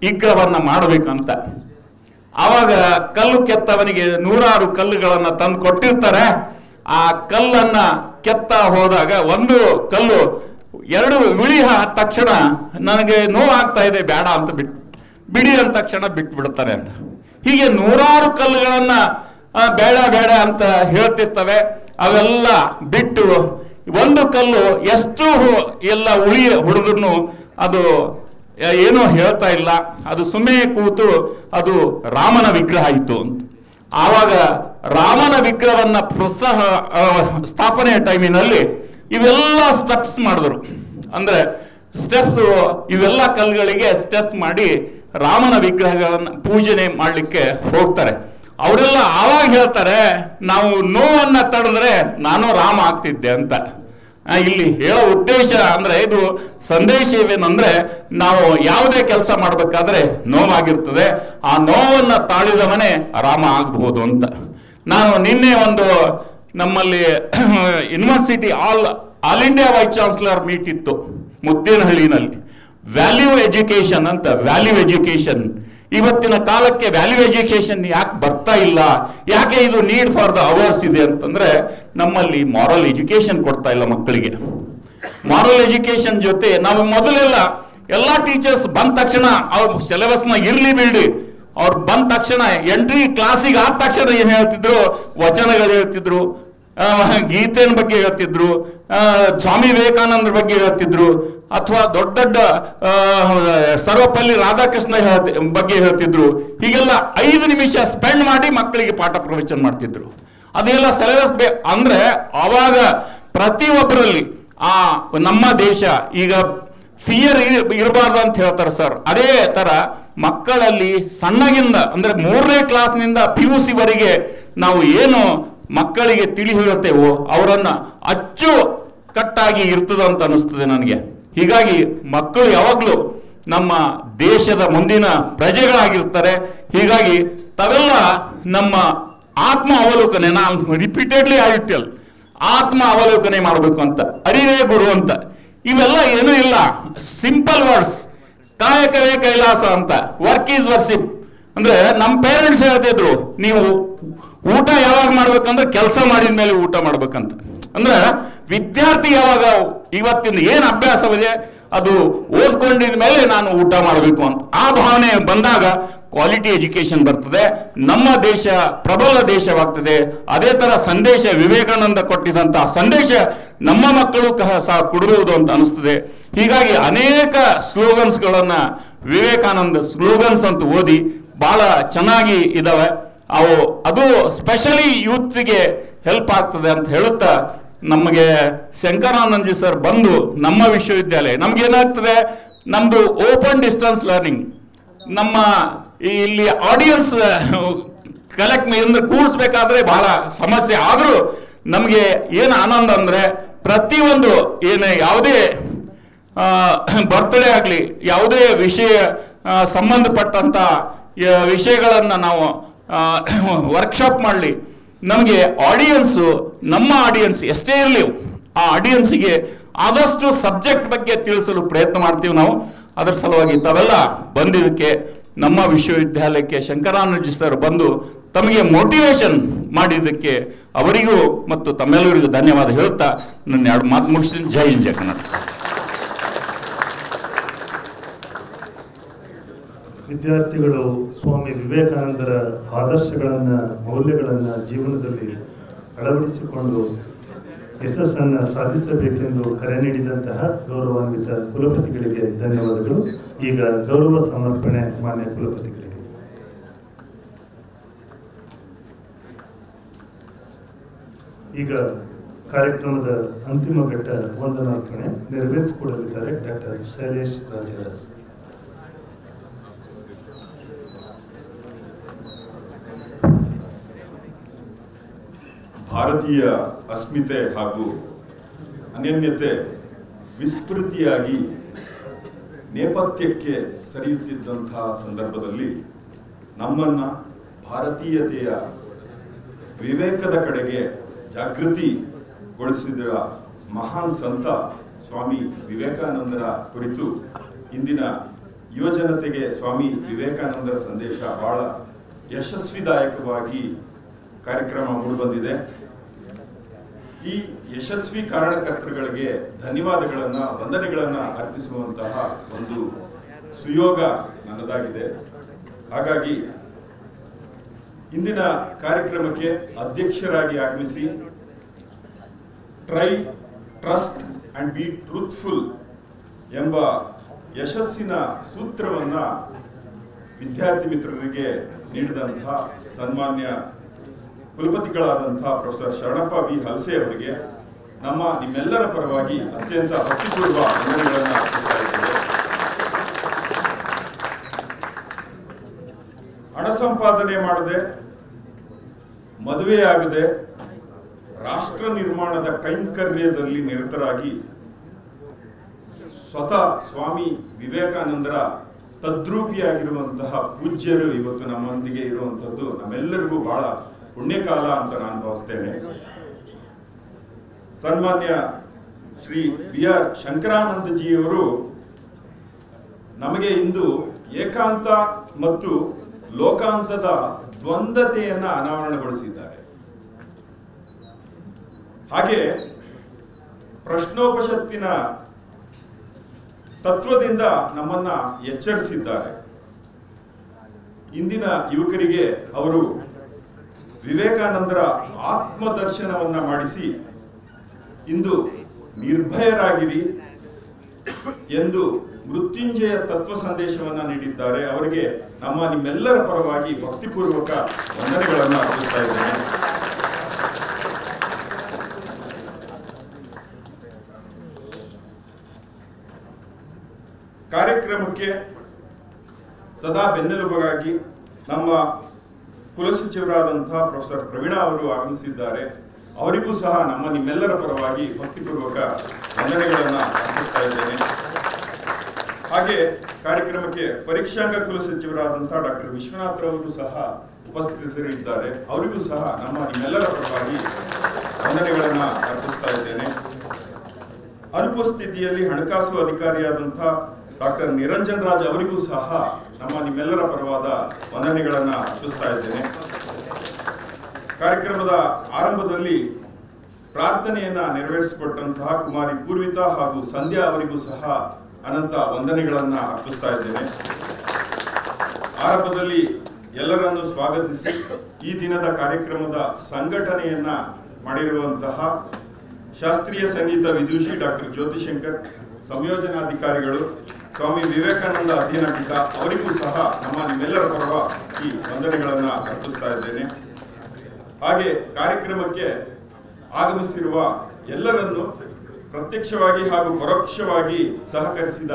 ವಿಗ್ರಹವನ್ನ ಮಾಡಬೇಕಂತ. ಆವಾಗ ಕಲ್ಲು ಕೆತ್ತವನಿಗೆ 100 ಕಲ್ಲುಗಳನ್ನ ತಂದು ಕೊಟ್ಟಿರ್ತಾರೆ. ಆ ಕಲ್ಲನ್ನ ಕೆತ್ತ ಹೋದಾಗ ಒಂದು ಕಲ್ಲು 2 ವಿಳಿ ಆದ ತಕ್ಷಣ ನನಗೆ ನೋವಾಗ್ತಾ ಇದೆ, ಬೇಡ ಅಂತ ಬಿಡಿ ಅಂದ ತಕ್ಷಣ ಬಿಟ್ಟು ಬಿಡ್ತಾರೆ ಅಂತ. ಹೀಗೆ 100 ಕಲ್ಲುಗಳನ್ನ ಬೇಡ ಬೇಡ ಅಂತ ಹೇಳ್ತಿರ್ತವೆ. ಅವೆಲ್ಲ ಬಿಟ್ಟು ಒಂದು ಕಲ್ಲು ಎಷ್ಟು ಎಲ್ಲ ಉಳಿ ಹೊಡೆದ್ರು ಅದು ಏನೂ ಹೇಳ್ತಾ ಇಲ್ಲ, ಅದು ಸುಮ್ಮನೆ ಕೂತು ಅದು ರಾಮನ ವಿಗ್ರಹ ಆಯಿತು ಅಂತ. ಆವಾಗ ರಾಮನ ವಿಗ್ರಹವನ್ನ ಪ್ರೋತ್ಸಾಹ ಸ್ಥಾಪನೆಯ ಟೈಮಿನಲ್ಲಿ ಇವೆಲ್ಲ ಸ್ಟೆಪ್ಸ್ ಮಾಡಿದ್ರು. ಅಂದ್ರೆ ಸ್ಟೆಪ್ಸ್, ಇವೆಲ್ಲ ಕಲ್ಲುಗಳಿಗೆ ಸ್ಟೆಪ್ಸ್ ಮಾಡಿ ರಾಮನ ವಿಗ್ರಹಗಳನ್ನ ಪೂಜನೆ ಮಾಡಲಿಕ್ಕೆ ಹೋಗ್ತಾರೆ. ಅವರೆಲ್ಲ ಆವಾಗ ಹೇಳ್ತಾರೆ, ನಾವು ನೋವನ್ನ ತಡೆದ್ರೆ ನಾನು ರಾಮ ಆಗ್ತಿದ್ದೆ ಅಂತ. ಇಲ್ಲಿ ಹೇಳೋ ಉದ್ದೇಶ ಅಂದ್ರೆ, ಇದು ಸಂದೇಶವೇನಂದ್ರೆ, ನಾವು ಯಾವುದೇ ಕೆಲಸ ಮಾಡಬೇಕಾದ್ರೆ ನೋವಾಗಿರ್ತದೆ, ಆ ನೋವನ್ನ ತಾಳಿದವನೇ ರಾಮ ಆಗಬಹುದು ಅಂತ. ನಾನು ನಿನ್ನೆ ಒಂದು ನಮ್ಮಲ್ಲಿ university all India vice chancellor meet ಇತ್ತು ಮುದ್ದೇನಹಳ್ಳಿನಲ್ಲಿ. ವ್ಯಾಲ್ಯೂ ಎಜುಕೇಶನ್ ಅಂತ, ವ್ಯಾಲ್ಯೂ ಎಜುಕೇಶನ್ ಇವತ್ತಿನ ಕಾಲಕ್ಕೆ ವ್ಯಾಲ್ಯೂ ಎಜುಕೇಶನ್ ಯಾಕೆ ಬರ್ತಾ ಇಲ್ಲ, ಯಾಕೆ ಇದು ನೀಡ್ ಫಾರ್ ದ ಅವರ್ಸ್ ಇದೆ ಅಂತಂದ್ರೆ, ನಮ್ಮಲ್ಲಿ ಮಾರಲ್ ಎಜುಕೇಶನ್ ಕೊಡ್ತಾ ಇಲ್ಲ ಮಕ್ಕಳಿಗೆ. ಮಾರಲ್ ಎಜುಕೇಶನ್ ಜೊತೆ ನಾವು ಮೊದಲೆಲ್ಲ ಎಲ್ಲ ಟೀಚರ್ಸ್ ಬಂದ ತಕ್ಷಣ ಅವ್ರ ಸಿಲೆಬಸ್ನ ಇರ್ಲಿ ಬಿಡ್ಲಿ, ಅವ್ರು ಬಂದ ತಕ್ಷಣ ಎಂಟ್ರಿ ಕ್ಲಾಸಿಗೆ ಆದ ತಕ್ಷಣ ಏನ್ ಹೇಳ್ತಿದ್ರು, ವಚನಗಳು ಹೇಳ್ತಿದ್ರು, ಗೀತೆನ ಬಗ್ಗೆ ಹೇಳ್ತಿದ್ರು, ಸ್ವಾಮಿ ವಿವೇಕಾನಂದರ ಬಗ್ಗೆ ಹೇಳ್ತಿದ್ರು, ಅಥವಾ ದೊಡ್ಡ ದೊಡ್ಡ ಸರ್ವಪಲ್ಲಿ ರಾಧಾಕೃಷ್ಣ ಬಗ್ಗೆ ಹೇಳ್ತಿದ್ರು. ಹೀಗೆಲ್ಲ 5 ನಿಮಿಷ ಸ್ಪೆಂಡ್ ಮಾಡಿ ಮಕ್ಕಳಿಗೆ ಪಾಠ ಪ್ರವಚನ ಮಾಡ್ತಿದ್ರು. ಅದೆಲ್ಲ ಸಿಲೆಬಸ್ ಅಂದ್ರೆ ಅವಾಗ ಪ್ರತಿಯೊಬ್ಬರಲ್ಲಿ ನಮ್ಮ ದೇಶ ಈಗ ಫಿಯರ್ ಇರಬಾರ್ದು ಅಂತ ಹೇಳ್ತಾರೆ ಸರ್. ಅದೇ ತರ ಮಕ್ಕಳಲ್ಲಿ ಸಣ್ಣಗಿಂದ ಅಂದ್ರೆ 3ನೇ ಕ್ಲಾಸ್ನಿಂದ PUC ವರೆಗೆ ನಾವು ಏನು ಮಕ್ಕಳಿಗೆ ತಿಳಿ ಹೇಳುತ್ತೇವೋ ಅವರನ್ನ ಅಚ್ಚುಕಟ್ಟಾಗಿ ಇರ್ತದಂತ ಅನಿಸ್ತದೆ ನನಗೆ. ಹೀಗಾಗಿ ಮಕ್ಕಳು ಯಾವಾಗಲೂ ನಮ್ಮ ದೇಶದ ಮುಂದಿನ ಪ್ರಜೆಗಳಾಗಿರ್ತಾರೆ. ಹೀಗಾಗಿ ತಾವೆಲ್ಲ ನಮ್ಮ ಆತ್ಮ ಅವಲೋಕನೆ, ನಾನು ರಿಪೀಟೆಡ್ಲಿ ಐಟಲ್ ಆತ್ಮ ಅವಲೋಕನೆ ಮಾಡಬೇಕು ಅಂತ, ಅರಿವೇ ಗುರು ಅಂತ. ಇವೆಲ್ಲ ಏನೂ ಇಲ್ಲ, ಸಿಂಪಲ್ ವರ್ಡ್ಸ್. ಕಾಯಕವೇ ಕೈಲಾಸ ಅಂತ, ವರ್ಕ್ ಈಸ್ ವರ್ಶಿಪ್ ಅಂದ್ರೆ ನಮ್ಮ ಪೇರೆಂಟ್ಸ್ ಹೇಳ್ತಿದ್ರು, ನೀವು ಊಟ ಯಾವಾಗ ಮಾಡ್ಬೇಕಂದ್ರೆ ಕೆಲಸ ಮಾಡಿದ ಮೇಲೆ ಊಟ ಮಾಡ್ಬೇಕಂತ. ಅಂದ್ರೆ ವಿದ್ಯಾರ್ಥಿ ಯಾವಾಗ ಇವತ್ತಿನ ಏನು ಅಭ್ಯಾಸವಿದೆ ಅದು ಓದ್ಕೊಂಡಿದ ಮೇಲೆ ನಾನು ಊಟ ಮಾಡಬೇಕು ಅಂತ ಆ ಭಾವನೆ ಬಂದಾಗ ಕ್ವಾಲಿಟಿ ಎಜುಕೇಶನ್ ಬರ್ತದೆ, ನಮ್ಮ ದೇಶ ಪ್ರಬಲ ದೇಶವಾಗ್ತದೆ. ಅದೇ ತರ ಸಂದೇಶ ವಿವೇಕಾನಂದ ಕೊಟ್ಟಿದಂತಹ ಸಂದೇಶ ನಮ್ಮ ಮಕ್ಕಳು ಸಹ ಕೊಡಬಹುದು ಅಂತ ಅನಿಸ್ತದೆ. ಹೀಗಾಗಿ ಅನೇಕ ಸ್ಲೋಗನ್ಸ್ಗಳನ್ನ ವಿವೇಕಾನಂದ ಸ್ಲೋಗನ್ಸ್ ಅಂತ ಓದಿ ಬಹಳ ಚೆನ್ನಾಗಿ ಇದಾವೆ. ಅದು ಸ್ಪೆಷಲಿ ಯೂತ್ಗೆ ಹೆಲ್ಪ್ ಆಗ್ತದೆ ಅಂತ ಹೇಳುತ್ತಾ, ನಮಗೆ ಶಂಕರಾನಂದಜಿ ಸರ್ ಬಂದು ನಮ್ಮ ವಿಶ್ವವಿದ್ಯಾಲಯ ನಮ್ಗೇನಾಗ್ತದೆ, ನಮ್ದು ಓಪನ್ ಡಿಸ್ಟೆನ್ಸ್ ಲರ್ನಿಂಗ್, ನಮ್ಮ ಇಲ್ಲಿ ಆಡಿಯನ್ಸ್ ಕಲೆಕ್ಟ್ ಅಂದ್ರೆ ಕೂಡಿಸ್ಬೇಕಾದ್ರೆ ಬಹಳ ಸಮಸ್ಯೆ. ಆದರೂ ನಮಗೆ ಏನು ಆನಂದ ಅಂದ್ರೆ, ಪ್ರತಿಯೊಂದು ಯಾವುದೇ ಬರ್ತ್ಡೇ ಆಗಲಿ, ಯಾವುದೇ ವಿಷಯ ಸಂಬಂಧಪಟ್ಟಂತ ವಿಷಯಗಳನ್ನು ನಾವು ವರ್ಕ್ಶಾಪ್ ಮಾಡಲಿ, ನಮಗೆ ಆಡಿಯನ್ಸು, ನಮ್ಮ ಆಡಿಯನ್ಸ್ ಎಷ್ಟೇ ಇರಲಿ, ಆ ಆಡಿಯನ್ಸಿಗೆ ಆದಷ್ಟು ಸಬ್ಜೆಕ್ಟ್ ಬಗ್ಗೆ ತಿಳಿಸಲು ಪ್ರಯತ್ನ ಮಾಡ್ತೀವಿ ನಾವು. ಅದರ ಸಲುವಾಗಿ ತಾವೆಲ್ಲ ಬಂದಿದ್ದಕ್ಕೆ, ನಮ್ಮ ವಿಶ್ವವಿದ್ಯಾಲಯಕ್ಕೆ ಶಂಕರಾನಂದಜಿ ಸರ್ ಬಂದು ತಮಗೆ ಮೋಟಿವೇಶನ್ ಮಾಡಿದ್ದಕ್ಕೆ ಅವರಿಗೂ ಮತ್ತು ತಮ್ಮೆಲ್ಲರಿಗೂ ಧನ್ಯವಾದ ಹೇಳ್ತಾ ನನ್ನ 2 ಮಾತು ಮುಗಿಸ್ತೀನಿ. ಜೈ ಹಿಂದ್, ಜೈ ಕರ್ನಾಟಕ. ವಿದ್ಯಾರ್ಥಿಗಳು ಸ್ವಾಮಿ ವಿವೇಕಾನಂದರ ಆದರ್ಶಗಳನ್ನು ಮೌಲ್ಯಗಳನ್ನು ಜೀವನದಲ್ಲಿ ಅಳವಡಿಸಿಕೊಂಡು ಯಶಸ್ಸನ್ನು ಸಾಧಿಸಬೇಕೆಂದು ಕರೆ ನೀಡಿದಂತಹ ಗೌರವಾನ್ವಿತ ಕುಲಪತಿಗಳಿಗೆ ಧನ್ಯವಾದಗಳು. ಈಗ ಗೌರವ ಸಮರ್ಪಣೆ ಮಾನ್ಯ ಕುಲಪತಿಗಳಿಗೆ. ಈಗ ಕಾರ್ಯಕ್ರಮದ ಅಂತಿಮ ಘಟ್ಟ ವಂದನಾರ್ಪಣೆ ನೆರವೇರಿಸಿಕೊಡಲಿದ್ದಾರೆ ಡಾಕ್ಟರ್ ಶೈಲೇಶ್ ರಾಜರಸ್. ಭಾರತೀಯ ಅಸ್ಮಿತೆ ಹಾಗೂ ಅನನ್ಯತೆ ವಿಸ್ಮೃತಿಯಾಗಿ ನೇಪಥ್ಯಕ್ಕೆ ಸರಿಯುತ್ತಿದ್ದಂತಹ ಸಂದರ್ಭದಲ್ಲಿ ನಮ್ಮನ್ನು ಭಾರತೀಯತೆಯ ವಿವೇಕದ ಕಡೆಗೆ ಜಾಗೃತಿಗೊಳಿಸಿದ ಮಹಾನ್ ಸಂತ ಸ್ವಾಮಿ ವಿವೇಕಾನಂದರ ಕುರಿತು ಇಂದಿನ ಯುವಜನತೆಗೆ ಸ್ವಾಮಿ ವಿವೇಕಾನಂದರ ಸಂದೇಶ ಬಹಳ ಯಶಸ್ವಿದಾಯಕವಾಗಿ ಕಾರ್ಯಕ್ರಮ ಮೂಡಿಬಂದಿದೆ. ಈ ಯಶಸ್ವಿ ಕಾರಣಕರ್ತರುಗಳಿಗೆ ಧನ್ಯವಾದಗಳನ್ನು ವಂದನೆಗಳನ್ನು ಅರ್ಪಿಸುವಂತಹ ಒಂದು ಸುಯೋಗ ನನ್ನದಾಗಿದೆ. ಹಾಗಾಗಿ ಇಂದಿನ ಕಾರ್ಯಕ್ರಮಕ್ಕೆ ಅಧ್ಯಕ್ಷರಾಗಿ ಆಗಮಿಸಿ try, trust and B truthful ಎಂಬ ಯಶಸ್ಸಿನ ಸೂತ್ರವನ್ನು ವಿದ್ಯಾರ್ಥಿ ಮಿತ್ರರಿಗೆ ನೀಡಿದಂತಹ ಸನ್ಮಾನ್ಯ ಕುಲಪತಿಗಳಾದಂತಹ ಪ್ರೊಫೆಸರ್ ಶರಣಪ್ಪ ವಿ ಹಲಸೆ ಅವರಿಗೆ ನಿಮ್ಮೆಲ್ಲರ ಪರವಾಗಿ ಅತ್ಯಂತ ಭಕ್ತಿಪೂರ್ವ ವಂದನೆಗಳನ್ನು ಅರ್ಪಿಸ್ತಾ ಇದ್ದೇವೆ. ಹಣ ಸಂಪಾದನೆ ಮಾಡದೆ, ಮದುವೆಯಾಗದೆ, ರಾಷ್ಟ್ರ ನಿರ್ಮಾಣದ ಕೈಂಕರ್ಯದಲ್ಲಿ ನಿರತರಾಗಿ ಸ್ವತಃ ಸ್ವಾಮಿ ವಿವೇಕಾನಂದರ ತದ್ರೂಪಿಯಾಗಿರುವಂತಹ ಪೂಜ್ಯರು ಇವತ್ತು ನಮ್ಮೊಂದಿಗೆ ಇರುವಂಥದ್ದು ನಮ್ಮೆಲ್ಲರಿಗೂ ಬಹಳ ಪುಣ್ಯಕಾಲ ಅಂತ ನಾನು ಭಾವಿಸ್ತೇನೆ. ಸನ್ಮಾನ್ಯ ಶ್ರೀ ಬಿ ಆರ್ ಶಂಕರಾನಂದಜಿಯವರು ನಮಗೆ ಇಂದು ಏಕಾಂತ ಮತ್ತು ಲೋಕಾಂತದ ದ್ವಂದ್ವತೆಯನ್ನು ಅನಾವರಣಗೊಳಿಸಿದ್ದಾರೆ. ಹಾಗೆ ಪ್ರಶ್ನೋಪನಿಷತ್ತಿನ ತತ್ವದಿಂದ ನಮ್ಮನ್ನ ಎಚ್ಚರಿಸಿದ್ದಾರೆ. ಇಂದಿನ ಯುವಕರಿಗೆ ಅವರು ವಿವೇಕಾನಂದರ ಆತ್ಮದರ್ಶನವನ್ನ ಮಾಡಿಸಿ ಇಂದು ನಿರ್ಭಯರಾಗಿರಿ ಎಂದು ಮೃತ್ಯುಂಜಯ ತತ್ವ ಸಂದೇಶವನ್ನ ನೀಡಿದ್ದಾರೆ. ಅವರಿಗೆ ನಿಮ್ಮೆಲ್ಲರ ಪರವಾಗಿ ಭಕ್ತಿಪೂರ್ವಕ ವಂದನೆಗಳನ್ನು ಅರ್ಪಿಸ್ತಾ ಇದ್ದೇನೆ. ಕಾರ್ಯಕ್ರಮಕ್ಕೆ ಸದಾ ಬೆನ್ನೆಲುಬಾಗಿ ನಮ್ಮ ಕುಲಸಚಿವರಾದಂತಹ ಪ್ರೊಫೆಸರ್ ಪ್ರವೀಣ ಅವರು ಆಗಮಿಸಿದ್ದಾರೆ. ಅವರಿಗೂ ಸಹ ನಿಮ್ಮೆಲ್ಲರ ಪರವಾಗಿ ಭಕ್ತಿಪೂರ್ವಕ ವಂದನೆಗಳನ್ನು ಅರ್ಪಿಸ್ತಾ ಇದ್ದೇನೆ. ಹಾಗೆ ಕಾರ್ಯಕ್ರಮಕ್ಕೆ ಪರೀಕ್ಷಾಂಗ ಕುಲಸಚಿವರಾದಂತಹ ಡಾಕ್ಟರ್ ವಿಶ್ವನಾಥ್ ಸಹ ಉಪಸ್ಥಿತರಿದ್ದಾರೆ. ಅವರಿಗೂ ಸಹ ನಿಮ್ಮೆಲ್ಲರ ಪರವಾಗಿ ವಂದನೆಗಳನ್ನು ಅರ್ಪಿಸ್ತಾ ಇದ್ದೇನೆ. ಅನುಪಸ್ಥಿತಿಯಲ್ಲಿ ಹಣಕಾಸು ಅಧಿಕಾರಿಯಾದಂತಹ ಡಾಕ್ಟರ್ ನಿರಂಜನ್ ರಾಜ್ ಅವರಿಗೂ ಸಹ ನಿಮ್ಮೆಲ್ಲರ ಪರವಾದ ವಂದನೆಗಳನ್ನು ಅರ್ಪಿಸ್ತಾ ಇದ್ದೇನೆ. ಕಾರ್ಯಕ್ರಮದ ಆರಂಭದಲ್ಲಿ ಪ್ರಾರ್ಥನೆಯನ್ನ ನೆರವೇರಿಸಿಕೊಟ್ಟಂತಹ ಕುಮಾರಿ ಪೂರ್ವಿತಾ ಹಾಗೂ ಸಂಧ್ಯಾ ಅವರಿಗೂ ಸಹ ಅನಂತ ವಂದನೆಗಳನ್ನು ಅರ್ಪಿಸ್ತಾ ಇದ್ದೇನೆ. ಆರಂಭದಲ್ಲಿ ಎಲ್ಲರನ್ನು ಸ್ವಾಗತಿಸಿ ಈ ದಿನದ ಕಾರ್ಯಕ್ರಮದ ಸಂಘಟನೆಯನ್ನ ಮಾಡಿರುವಂತಹ ಶಾಸ್ತ್ರೀಯ ಸಂಗೀತ ವಿದೂಷಿ ಡಾಕ್ಟರ್ ಜ್ಯೋತಿಶಂಕರ್, ಸಂಯೋಜನಾಧಿಕಾರಿಗಳು ಸ್ವಾಮಿ ವಿವೇಕಾನಂದ ಅಧ್ಯಯನ ಪೀಠ ಅವರಿಗೂ ಸಹ ನಿಮ್ಮೆಲ್ಲರ ಪರವಾಗಿ ವಂದನೆಗಳನ್ನು ಅರ್ಪಿಸ್ತಾ ಇದ್ದೇನೆ. ಹಾಗೆ ಕಾರ್ಯಕ್ರಮಕ್ಕೆ ಆಗಮಿಸಿರುವ ಎಲ್ಲರನ್ನು ಪ್ರತ್ಯಕ್ಷವಾಗಿ ಹಾಗೂ ಪರೋಕ್ಷವಾಗಿ ಸಹಕರಿಸಿದ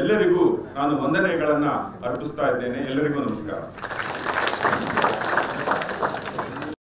ಎಲ್ಲರಿಗೂ ನಾನು ವಂದನೆಗಳನ್ನು ಅರ್ಪಿಸ್ತಾ ಇದ್ದೇನೆ. ಎಲ್ಲರಿಗೂ ನಮಸ್ಕಾರ.